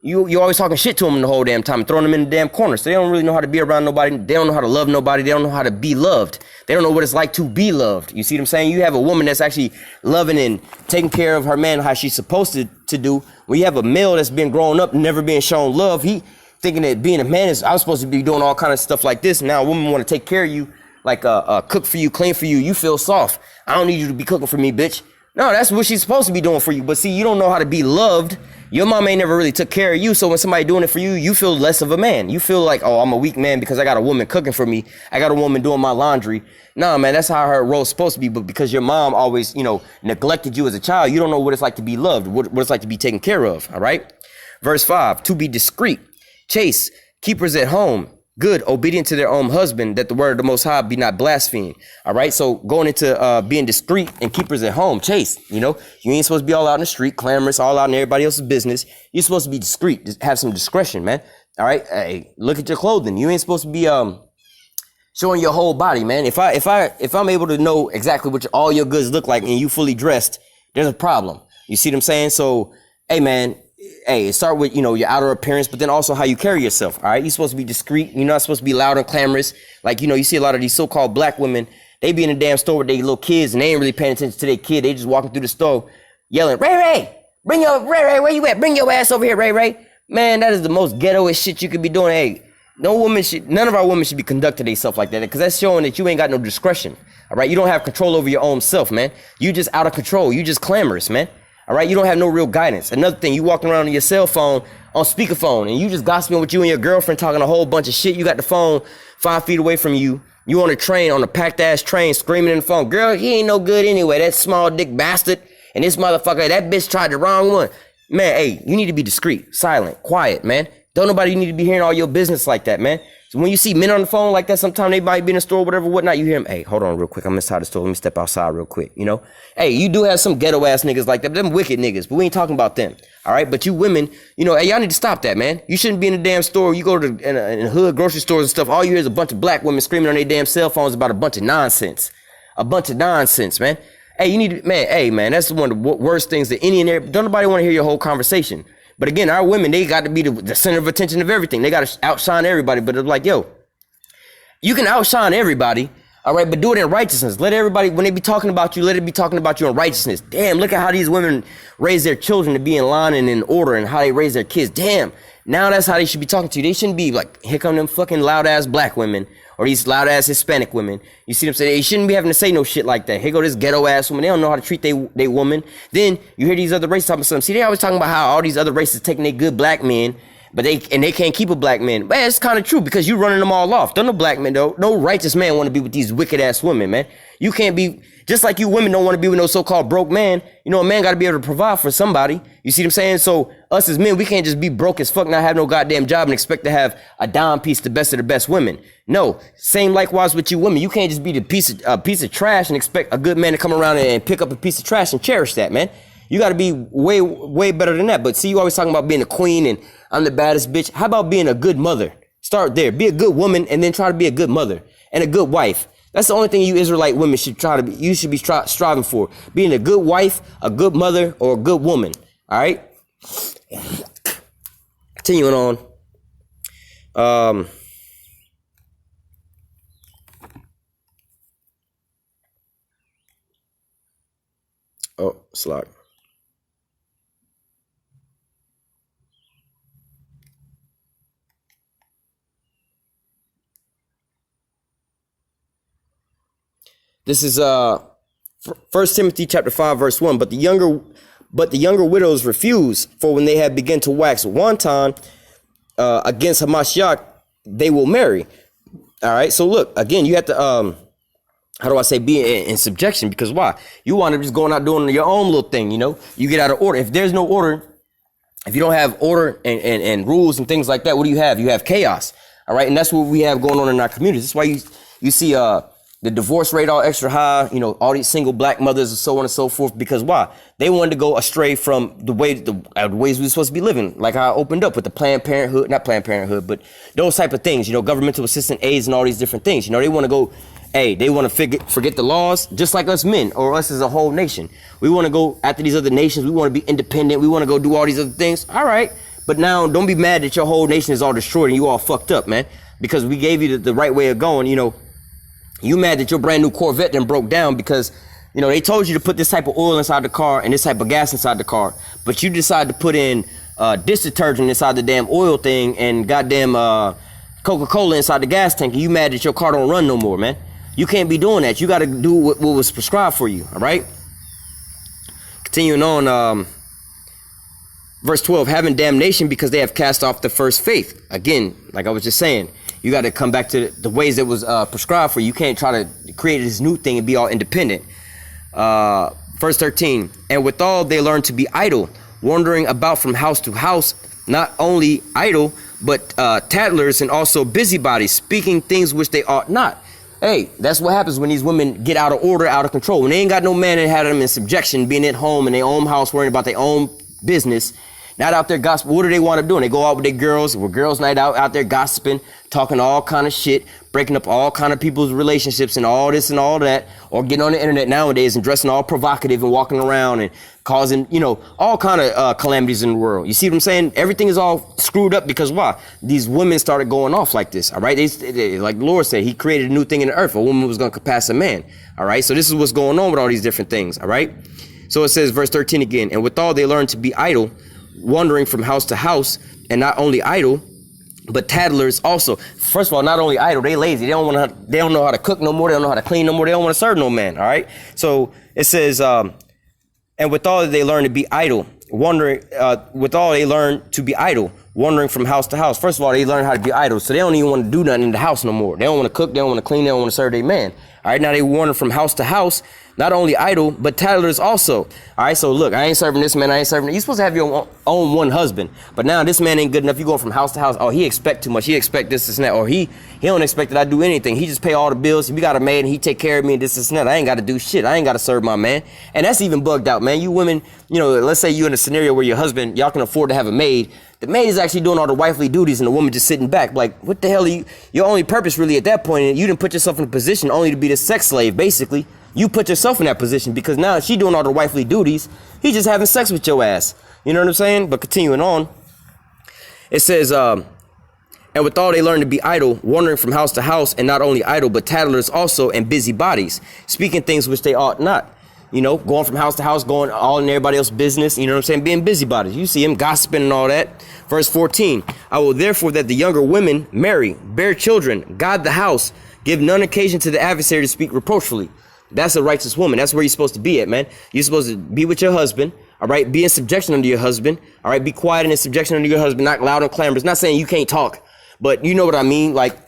you always talking shit to them the whole damn time and throwing them in the damn corner. So they don't really know how to be around nobody. They don't know how to love nobody. They don't know how to be loved. They don't know what it's like to be loved. You see what I'm saying? You have a woman that's actually loving and taking care of her man how she's supposed to do. When you have a male that's been growing up, never being shown love, he thinking that being a man is, I'm supposed to be doing all kind of stuff like this. Now a woman want to take care of you, like cook for you, clean for you. You feel soft. I don't need you to be cooking for me, bitch. No, that's what she's supposed to be doing for you. But see, you don't know how to be loved. Your mom ain't never really took care of you. So when somebody doing it for you, you feel less of a man. You feel like, oh, I'm a weak man because I got a woman cooking for me. I got a woman doing my laundry. Nah, man, that's how her role's supposed to be. But because your mom always, you know, neglected you as a child, you don't know what it's like to be loved, what it's like to be taken care of. All right. Verse 5, to be discreet, chaste, keepers at home, good, obedient to their own husband, that the word of the Most High be not blasphemed. All right, so going into being discreet and keepers at home, chaste. You know, you ain't supposed to be all out in the street, clamorous, all out in everybody else's business. You're supposed to be discreet, just have some discretion, man. All right, hey, look at your clothing. You ain't supposed to be showing your whole body, man. If I'm able to know exactly what all your goods look like and you fully dressed, there's a problem. You see what I'm saying? So, hey, man. Hey, start with, you know, your outer appearance, but then also how you carry yourself. All right. You're supposed to be discreet. You're not supposed to be loud and clamorous. Like, you know, you see a lot of these so-called black women, they be in a damn store with their little kids and they ain't really paying attention to their kid. They just walking through the store yelling, Ray, Ray, where you at? Bring your ass over here, Ray. Man, that is the most ghettoest shit you could be doing. Hey, none of our women should be conducting themselves like that because that's showing that you ain't got no discretion. All right. You don't have control over your own self, man. You just out of control. You just clamorous, man. All right, you don't have no real guidance. Another thing, you walking around on your cell phone on speakerphone and you just gossiping with you and your girlfriend talking a whole bunch of shit. You got the phone 5 feet away from you. You on a train, on a packed ass train, screaming in the phone. Girl, he ain't no good anyway. That small dick bastard. And this motherfucker, that bitch tried the wrong one. Man, hey, you need to be discreet, silent, quiet, man. Don't nobody need to be hearing all your business like that, man. So when you see men on the phone like that, sometimes they might be in the store, whatever, whatnot, you hear them, hey, hold on real quick. I'm inside the store. Let me step outside real quick, you know? Hey, you do have some ghetto ass niggas like that, but them wicked niggas, but we ain't talking about them, all right? But you women, you know, hey, y'all need to stop that, man. You shouldn't be in the damn store. You go to in hood grocery stores and stuff, all you hear is a bunch of black women screaming on their damn cell phones about a bunch of nonsense. A bunch of nonsense, man. Hey, you need to, man, hey, man, that's one of the worst things that any and every, don't nobody want to hear your whole conversation. But again, our women, they got to be the center of attention of everything. They got to outshine everybody, but it's like, yo, you can outshine everybody, all right, but do it in righteousness. Let everybody, when they be talking about you, let it be talking about you in righteousness. Damn, look at how these women raise their children to be in line and in order and how they raise their kids. Damn, now that's how they should be talking to you. They shouldn't be like, here come them fucking loud-ass black women or these loud-ass Hispanic women. You see what I'm saying? They shouldn't be having to say no shit like that. Here go this ghetto-ass woman. They don't know how to treat they woman. Then you hear these other races talking about something. See, they always talking about how all these other races taking their good black men, but they can't keep a black man. Man, it's kind of true because you running them all off. Don't no black men, though. No righteous man want to be with these wicked ass women, man. You can't be, just like you women don't want to be with no so-called broke man. You know, a man got to be able to provide for somebody. You see what I'm saying? So us as men, we can't just be broke as fuck, not have no goddamn job and expect to have a dime piece, the best of the best women. No, same likewise with you women. You can't just be the piece of trash and expect a good man to come around and pick up a piece of trash and cherish that, man. You got to be way, way better than that. But see, you always talking about being a queen and I'm the baddest bitch. How about being a good mother? Start there. Be a good woman and then try to be a good mother and a good wife. That's the only thing you Israelite women should try to be. You should be striving for. Being a good wife, a good mother, or a good woman. All right? Continuing on. Oh, slide. This is 1 Timothy chapter 5, verse 1. But the younger widows refuse, for when they have begun to wax wanton against Hamashiach, they will marry. All right. So look, again, you have to how do I say, be in subjection, because why? You want to just going out doing your own little thing, you know? You get out of order. If there's no order, if you don't have order and rules and things like that, what do you have? You have chaos. All right. And that's what we have going on in our communities. That's why you see the divorce rate all extra high, you know, all these single black mothers and so on and so forth, because why? They wanted to go astray from the ways we were supposed to be living. Like I opened up with the not Planned Parenthood, but those type of things, you know, governmental assistance aids and all these different things. You know, they want to go, they want to forget the laws, just like us men or us as a whole nation. We want to go after these other nations. We want to be independent. We want to go do all these other things. All right. But now don't be mad that your whole nation is all destroyed and you all fucked up, man, because we gave you the right way of going. You know, you mad that your brand new Corvette then broke down because, you know, they told you to put this type of oil inside the car and this type of gas inside the car, but you decided to put in dish detergent inside the damn oil thing and goddamn Coca-Cola inside the gas tank, and you mad that your car don't run no more, man. You can't be doing that. You got to do what was prescribed for you, all right? Continuing on, verse 12, having damnation because they have cast off the first faith. Again, like I was just saying, you got to come back to the ways that was prescribed for you. You can't try to create this new thing and be all independent. Verse 13, and withal they learn to be idle, wandering about from house to house, not only idle, but tattlers and also busybodies, speaking things which they ought not. Hey, that's what happens when these women get out of order, out of control. When they ain't got no man that had them in subjection, being at home in their own house, worrying about their own business, not out there gossiping. What do they want to do? And they go out with their girls, with girls' night out there gossiping, talking all kind of shit, breaking up all kind of people's relationships and all this and all that, or getting on the internet nowadays and dressing all provocative and walking around and causing, you know, all kind of calamities in the world. You see what I'm saying? Everything is all screwed up because why? These women started going off like this, all right? They, like the Lord said, he created a new thing in the earth. A woman was going to surpass a man, all right? So this is what's going on with all these different things, all right? So it says, verse 13 again, and withal they learn to be idle, wandering from house to house, and not only idle, but tattlers also. First of all, not only idle, they lazy. They don't know how to cook no more. They don't know how to clean no more. They don't want to serve no man. All right. So it says, and withal they learn to be idle, wandering. Withal they learn to be idle, wandering from house to house. First of all, they learn how to be idle, so they don't even want to do nothing in the house no more. They don't want to cook. They don't want to clean. They don't want to serve their man. All right. Now they wander from house to house. Not only idle, but tattlers also. All right, so look, I ain't serving this man, I ain't serving. You're supposed to have your own one husband, but now this man ain't good enough. You go from house to house. Oh, he expect too much. He expect this and that, or he don't expect that I do anything. He just pay all the bills. We got a maid and he take care of me and this and that. I ain't got to do shit. I ain't got to serve my man. And that's even bugged out, man. You women, you know, let's say you in a scenario where your husband, y'all can afford to have a maid. The maid is actually doing all the wifely duties and the woman just sitting back. Like, what the hell are you? Your only purpose really at that point, you didn't put yourself in a position only to be the sex slave, basically. You put yourself in that position because now she doing all the wifely duties. He just having sex with your ass. You know what I'm saying? But continuing on, it says, and withal they learn to be idle, wandering from house to house, and not only idle, but tattlers also, and busybodies, speaking things which they ought not. You know, going from house to house, going all in everybody else's business. You know what I'm saying? Being busybodies. You see him gossiping and all that. Verse 14, I will therefore that the younger women marry, bear children, guard the house, give none occasion to the adversary to speak reproachfully. That's a righteous woman. That's where you're supposed to be at, man. You're supposed to be with your husband, all right? Be in subjection under your husband, all right? Be quiet and in subjection under your husband, not loud and clamorous. Not saying you can't talk, but you know what I mean? Like,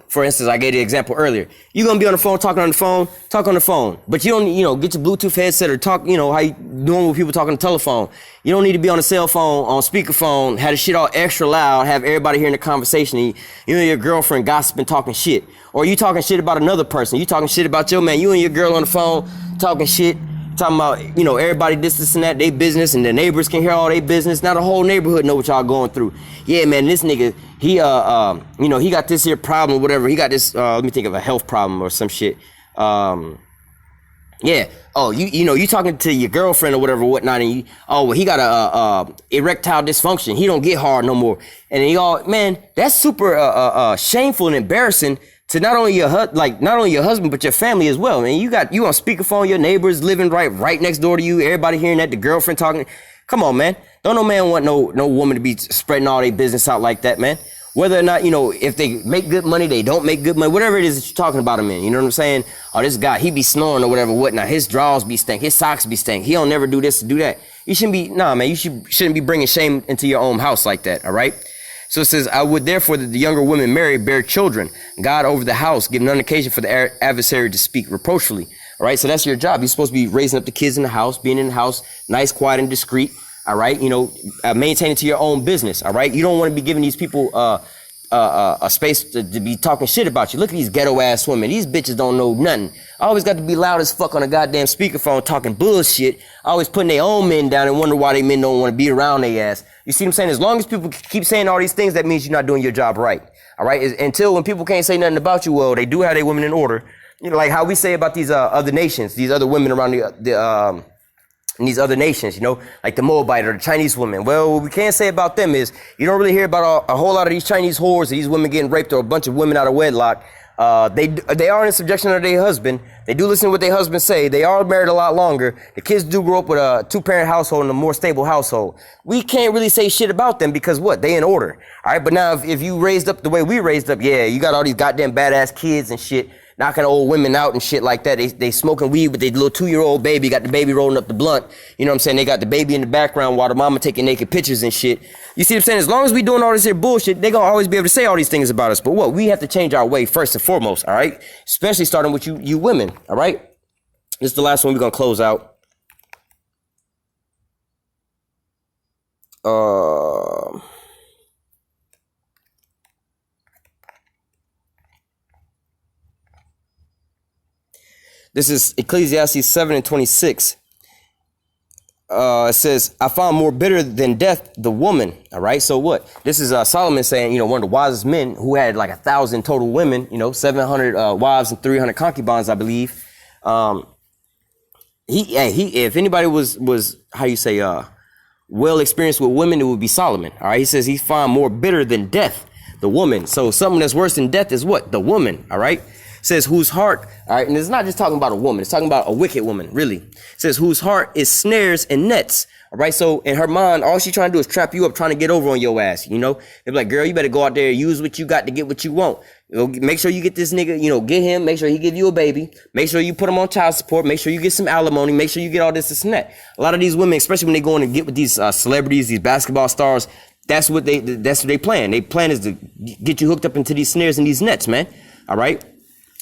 for instance, I gave the example earlier. You're going to be on the phone, talk on the phone. But you don't, you know, get your Bluetooth headset or talk, you know, how you doing with people talking on the telephone. You don't need to be on a cell phone, on speakerphone, have the shit all extra loud, have everybody hearing the conversation. You and your girlfriend gossiping, talking shit. Or you talking shit about another person. You talking shit about your man. You and your girl on the phone talking shit, talking about, you know, everybody this and that, they business, and the neighbors can hear all their business. Now the whole neighborhood know what y'all going through. Yeah, man, this nigga, he, you know, he got this here problem, whatever. He got this, let me think of a health problem or some shit. Yeah. Oh, you know, you talking to your girlfriend or whatever, whatnot, and you, oh, well, he got a erectile dysfunction. He don't get hard no more. And then y'all, man, that's super shameful and embarrassing to not only your husband, but your family as well. Man, you on speakerphone, your neighbors living right next door to you, everybody hearing that, the girlfriend talking. Come on, man. Don't no man want no woman to be spreading all their business out like that, man. Whether or not, you know, if they make good money, they don't make good money, whatever it is that you're talking about them in, you know what I'm saying? Oh, this guy, he be snoring or whatever, whatnot. His drawers be stank, his socks be stank. He don't never do this, do that. You shouldn't be, nah, man, you shouldn't be bringing shame into your own house like that, all right? So it says, I would therefore that the younger women marry, bear children, God over the house, give none occasion for the adversary to speak reproachfully. All right, so that's your job. You're supposed to be raising up the kids in the house, being in the house, nice, quiet, and discreet. All right, you know, maintaining to your own business. All right, you don't want to be giving these people a space to be talking shit about you. Look at these ghetto ass women. These bitches don't know nothing. I always got to be loud as fuck on a goddamn speakerphone talking bullshit. Always putting their own men down and wonder why they men don't want to be around their ass. You see what I'm saying? As long as people keep saying all these things, that means you're not doing your job right. All right, until when people can't say nothing about you, well, they do have their women in order. You know, like how we say about these other nations, these other women around in these other nations, you know, like the Moabite or the Chinese women. Well, what we can't say about them is you don't really hear about a whole lot of these Chinese whores, these women getting raped, or a bunch of women out of wedlock. They are in subjection to their husband. They do listen to what their husbands say. They are married a lot longer. The kids do grow up with a 2-parent household and a more stable household. We can't really say shit about them because what? They in order. All right. But now if you raised up the way we raised up, yeah, you got all these goddamn badass kids and shit, knocking old women out and shit like that. They smoking weed with their little 2-year-old baby, got the baby rolling up the blunt. You know what I'm saying? They got the baby in the background while the mama taking naked pictures and shit. You see what I'm saying? As long as we doing all this here bullshit, they gonna always be able to say all these things about us. But what? We have to change our way first and foremost, all right? Especially starting with you women, all right? This is the last one we're gonna close out. This is Ecclesiastes 7:26. It says, I found more bitter than death the woman. All right. So what? This is Solomon saying, you know, one of the wisest men who had like 1,000 total women, you know, 700 wives and 300 concubines, I believe. If anybody was how you say, well experienced with women, it would be Solomon. All right. He says he found more bitter than death the woman. So something that's worse than death is what? The woman. All right. Says whose heart, all right, and it's not just talking about a woman, it's talking about a wicked woman, really. It says whose heart is snares and nets, all right? So in her mind, all she's trying to do is trap you up, trying to get over on your ass, you know? They're like, girl, you better go out there and use what you got to get what you want. You know, make sure you get this nigga, you know, get him, make sure he give you a baby, make sure you put him on child support, make sure you get some alimony, make sure you get all this and that. A lot of these women, especially when they go in and get with these celebrities, these basketball stars, that's what they plan. They plan is to get you hooked up into these snares and these nets, man, all right?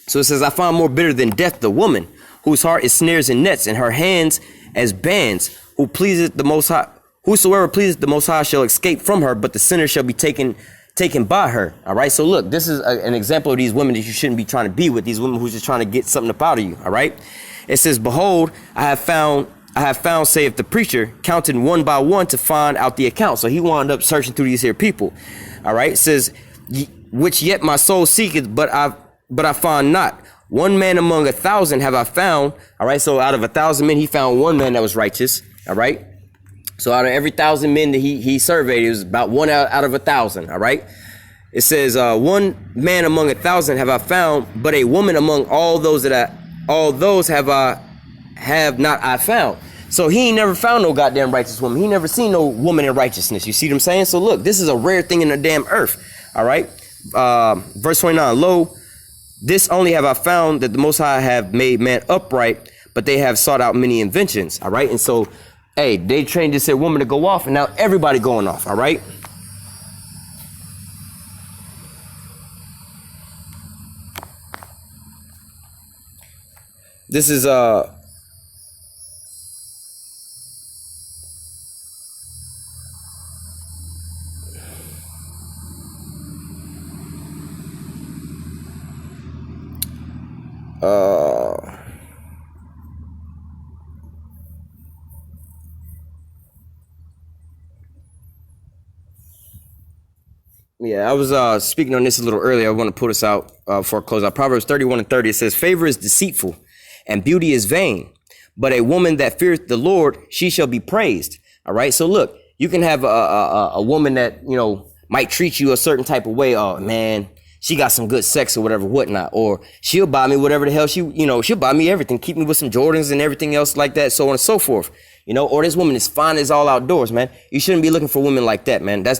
So it says, I found more bitter than death the woman, whose heart is snares and nets, and her hands as bands, who pleaseth the Most High. Whosoever pleaseth the Most High shall escape from her, but the sinner shall be taken by her. All right. So look, this is an example of these women that you shouldn't be trying to be with. These women who's just trying to get something up out of you. All right. It says, behold, I have found, saith the preacher, counting one by one to find out the account. So he wound up searching through these here people. All right. It says, which yet my soul seeketh, but I find not. One man among 1,000 have I found. All right. So out of 1,000 men, he found one man that was righteous. All right. So out of every 1,000 men that he surveyed, it was about one out of 1,000. All right. It says, one man among 1,000 have I found, but a woman among all those have not I found. So he ain't never found no goddamn righteous woman. He never seen no woman in righteousness. You see what I'm saying? So look, this is a rare thing in the damn earth. All right. Verse 29, lo, this only have I found, that the Most High have made man upright, but they have sought out many inventions. All right. And so, hey, they trained this woman to go off, and now everybody going off. All right. This is yeah, I was speaking on this a little earlier. I want to pull this out before I close out. Proverbs 31:30, it says, favor is deceitful and beauty is vain, but a woman that feareth the Lord, she shall be praised. All right. So look, you can have a woman that, you know, might treat you a certain type of way. Oh man, she got some good sex or whatever, whatnot, or she'll buy me whatever the hell she'll buy me everything, keep me with some Jordans and everything else like that, so on and so forth. You know, or this woman is fine as all outdoors, man. You shouldn't be looking for women like that, man. That's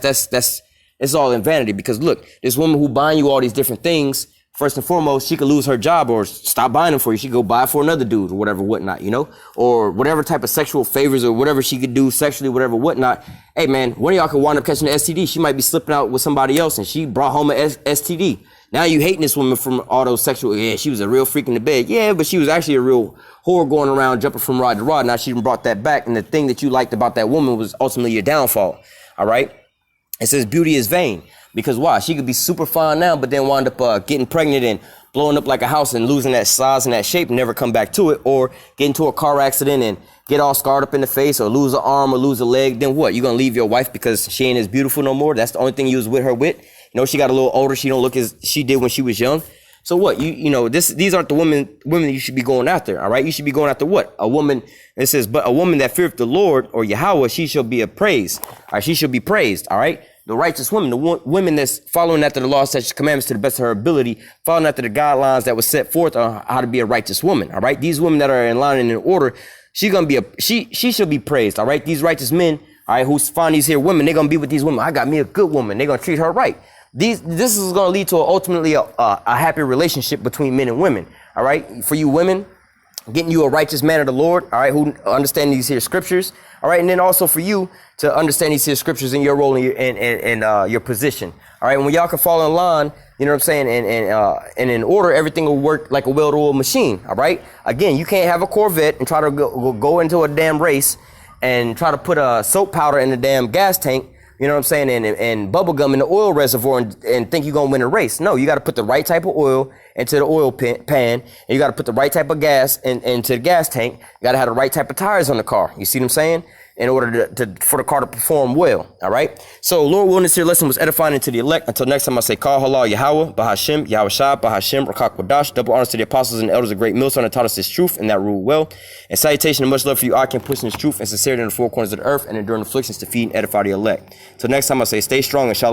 It's all in vanity, because look, this woman who buying you all these different things, first and foremost, she could lose her job or stop buying them for you. She could go buy for another dude or whatever, whatnot, you know, or whatever type of sexual favors or whatever she could do sexually, whatever, whatnot. Hey man, one of y'all could wind up catching an STD. She might be slipping out with somebody else and she brought home an STD. Now you hating this woman from all those sexual, yeah, she was a real freak in the bed. Yeah, but she was actually a real whore going around jumping from rod to rod. Now she brought that back, and the thing that you liked about that woman was ultimately your downfall. All right? It says beauty is vain. Because why? She could be super fine now, but then wind up getting pregnant and blowing up like a house and losing that size and that shape and never come back to it, or get into a car accident and get all scarred up in the face, or lose an arm or lose a leg. Then what? You gonna leave your wife because she ain't as beautiful no more? That's the only thing you was with her with? You know, she got a little older. She don't look as she did when she was young. So what? You know, these aren't the women you should be going after. All right. You should be going after what? A woman. It says, but a woman that feareth the Lord, or Yahawah, she shall be praised. All right. She shall be praised. All right. The righteous woman, the women that's following after the law, statutes, commandments to the best of her ability, following after the guidelines that was set forth on how to be a righteous woman. All right. These women that are in line and in order, she shall be praised. All right. These righteous men, all right, who find these here women, they're gonna be with these women. I got me a good woman. They're gonna treat her right. This is going to lead to ultimately a happy relationship between men and women. All right. For you women, getting you a righteous man of the Lord. All right. Who understand these here scriptures. All right. And then also for you to understand these here scriptures in your role and your position. All right. When y'all can fall in line, you know what I'm saying? And in order, everything will work like a well-oiled machine. All right. Again, you can't have a Corvette and try to go into a damn race and try to put a soap powder in the damn gas tank. You know what I'm saying? And bubble gum in the oil reservoir and think you're going to win a race. No, you got to put the right type of oil into the oil pan. And you got to put the right type of gas into the gas tank. You got to have the right type of tires on the car. You see what I'm saying? In order for the car to perform well. All right. So Lord willing, this here lesson was edifying into the elect. Until next time, I say, call halal Yahawah, Bahashim, Yahawashai, Bahashim, Rakak Wadash. Double honors to the apostles and elders of great Millstone that taught us this truth and that rule well. And salutation and much love for you. I can push this truth and sincerity in the four corners of the earth and enduring afflictions to feed and edify the elect. Till next time, I say, stay strong and shalom.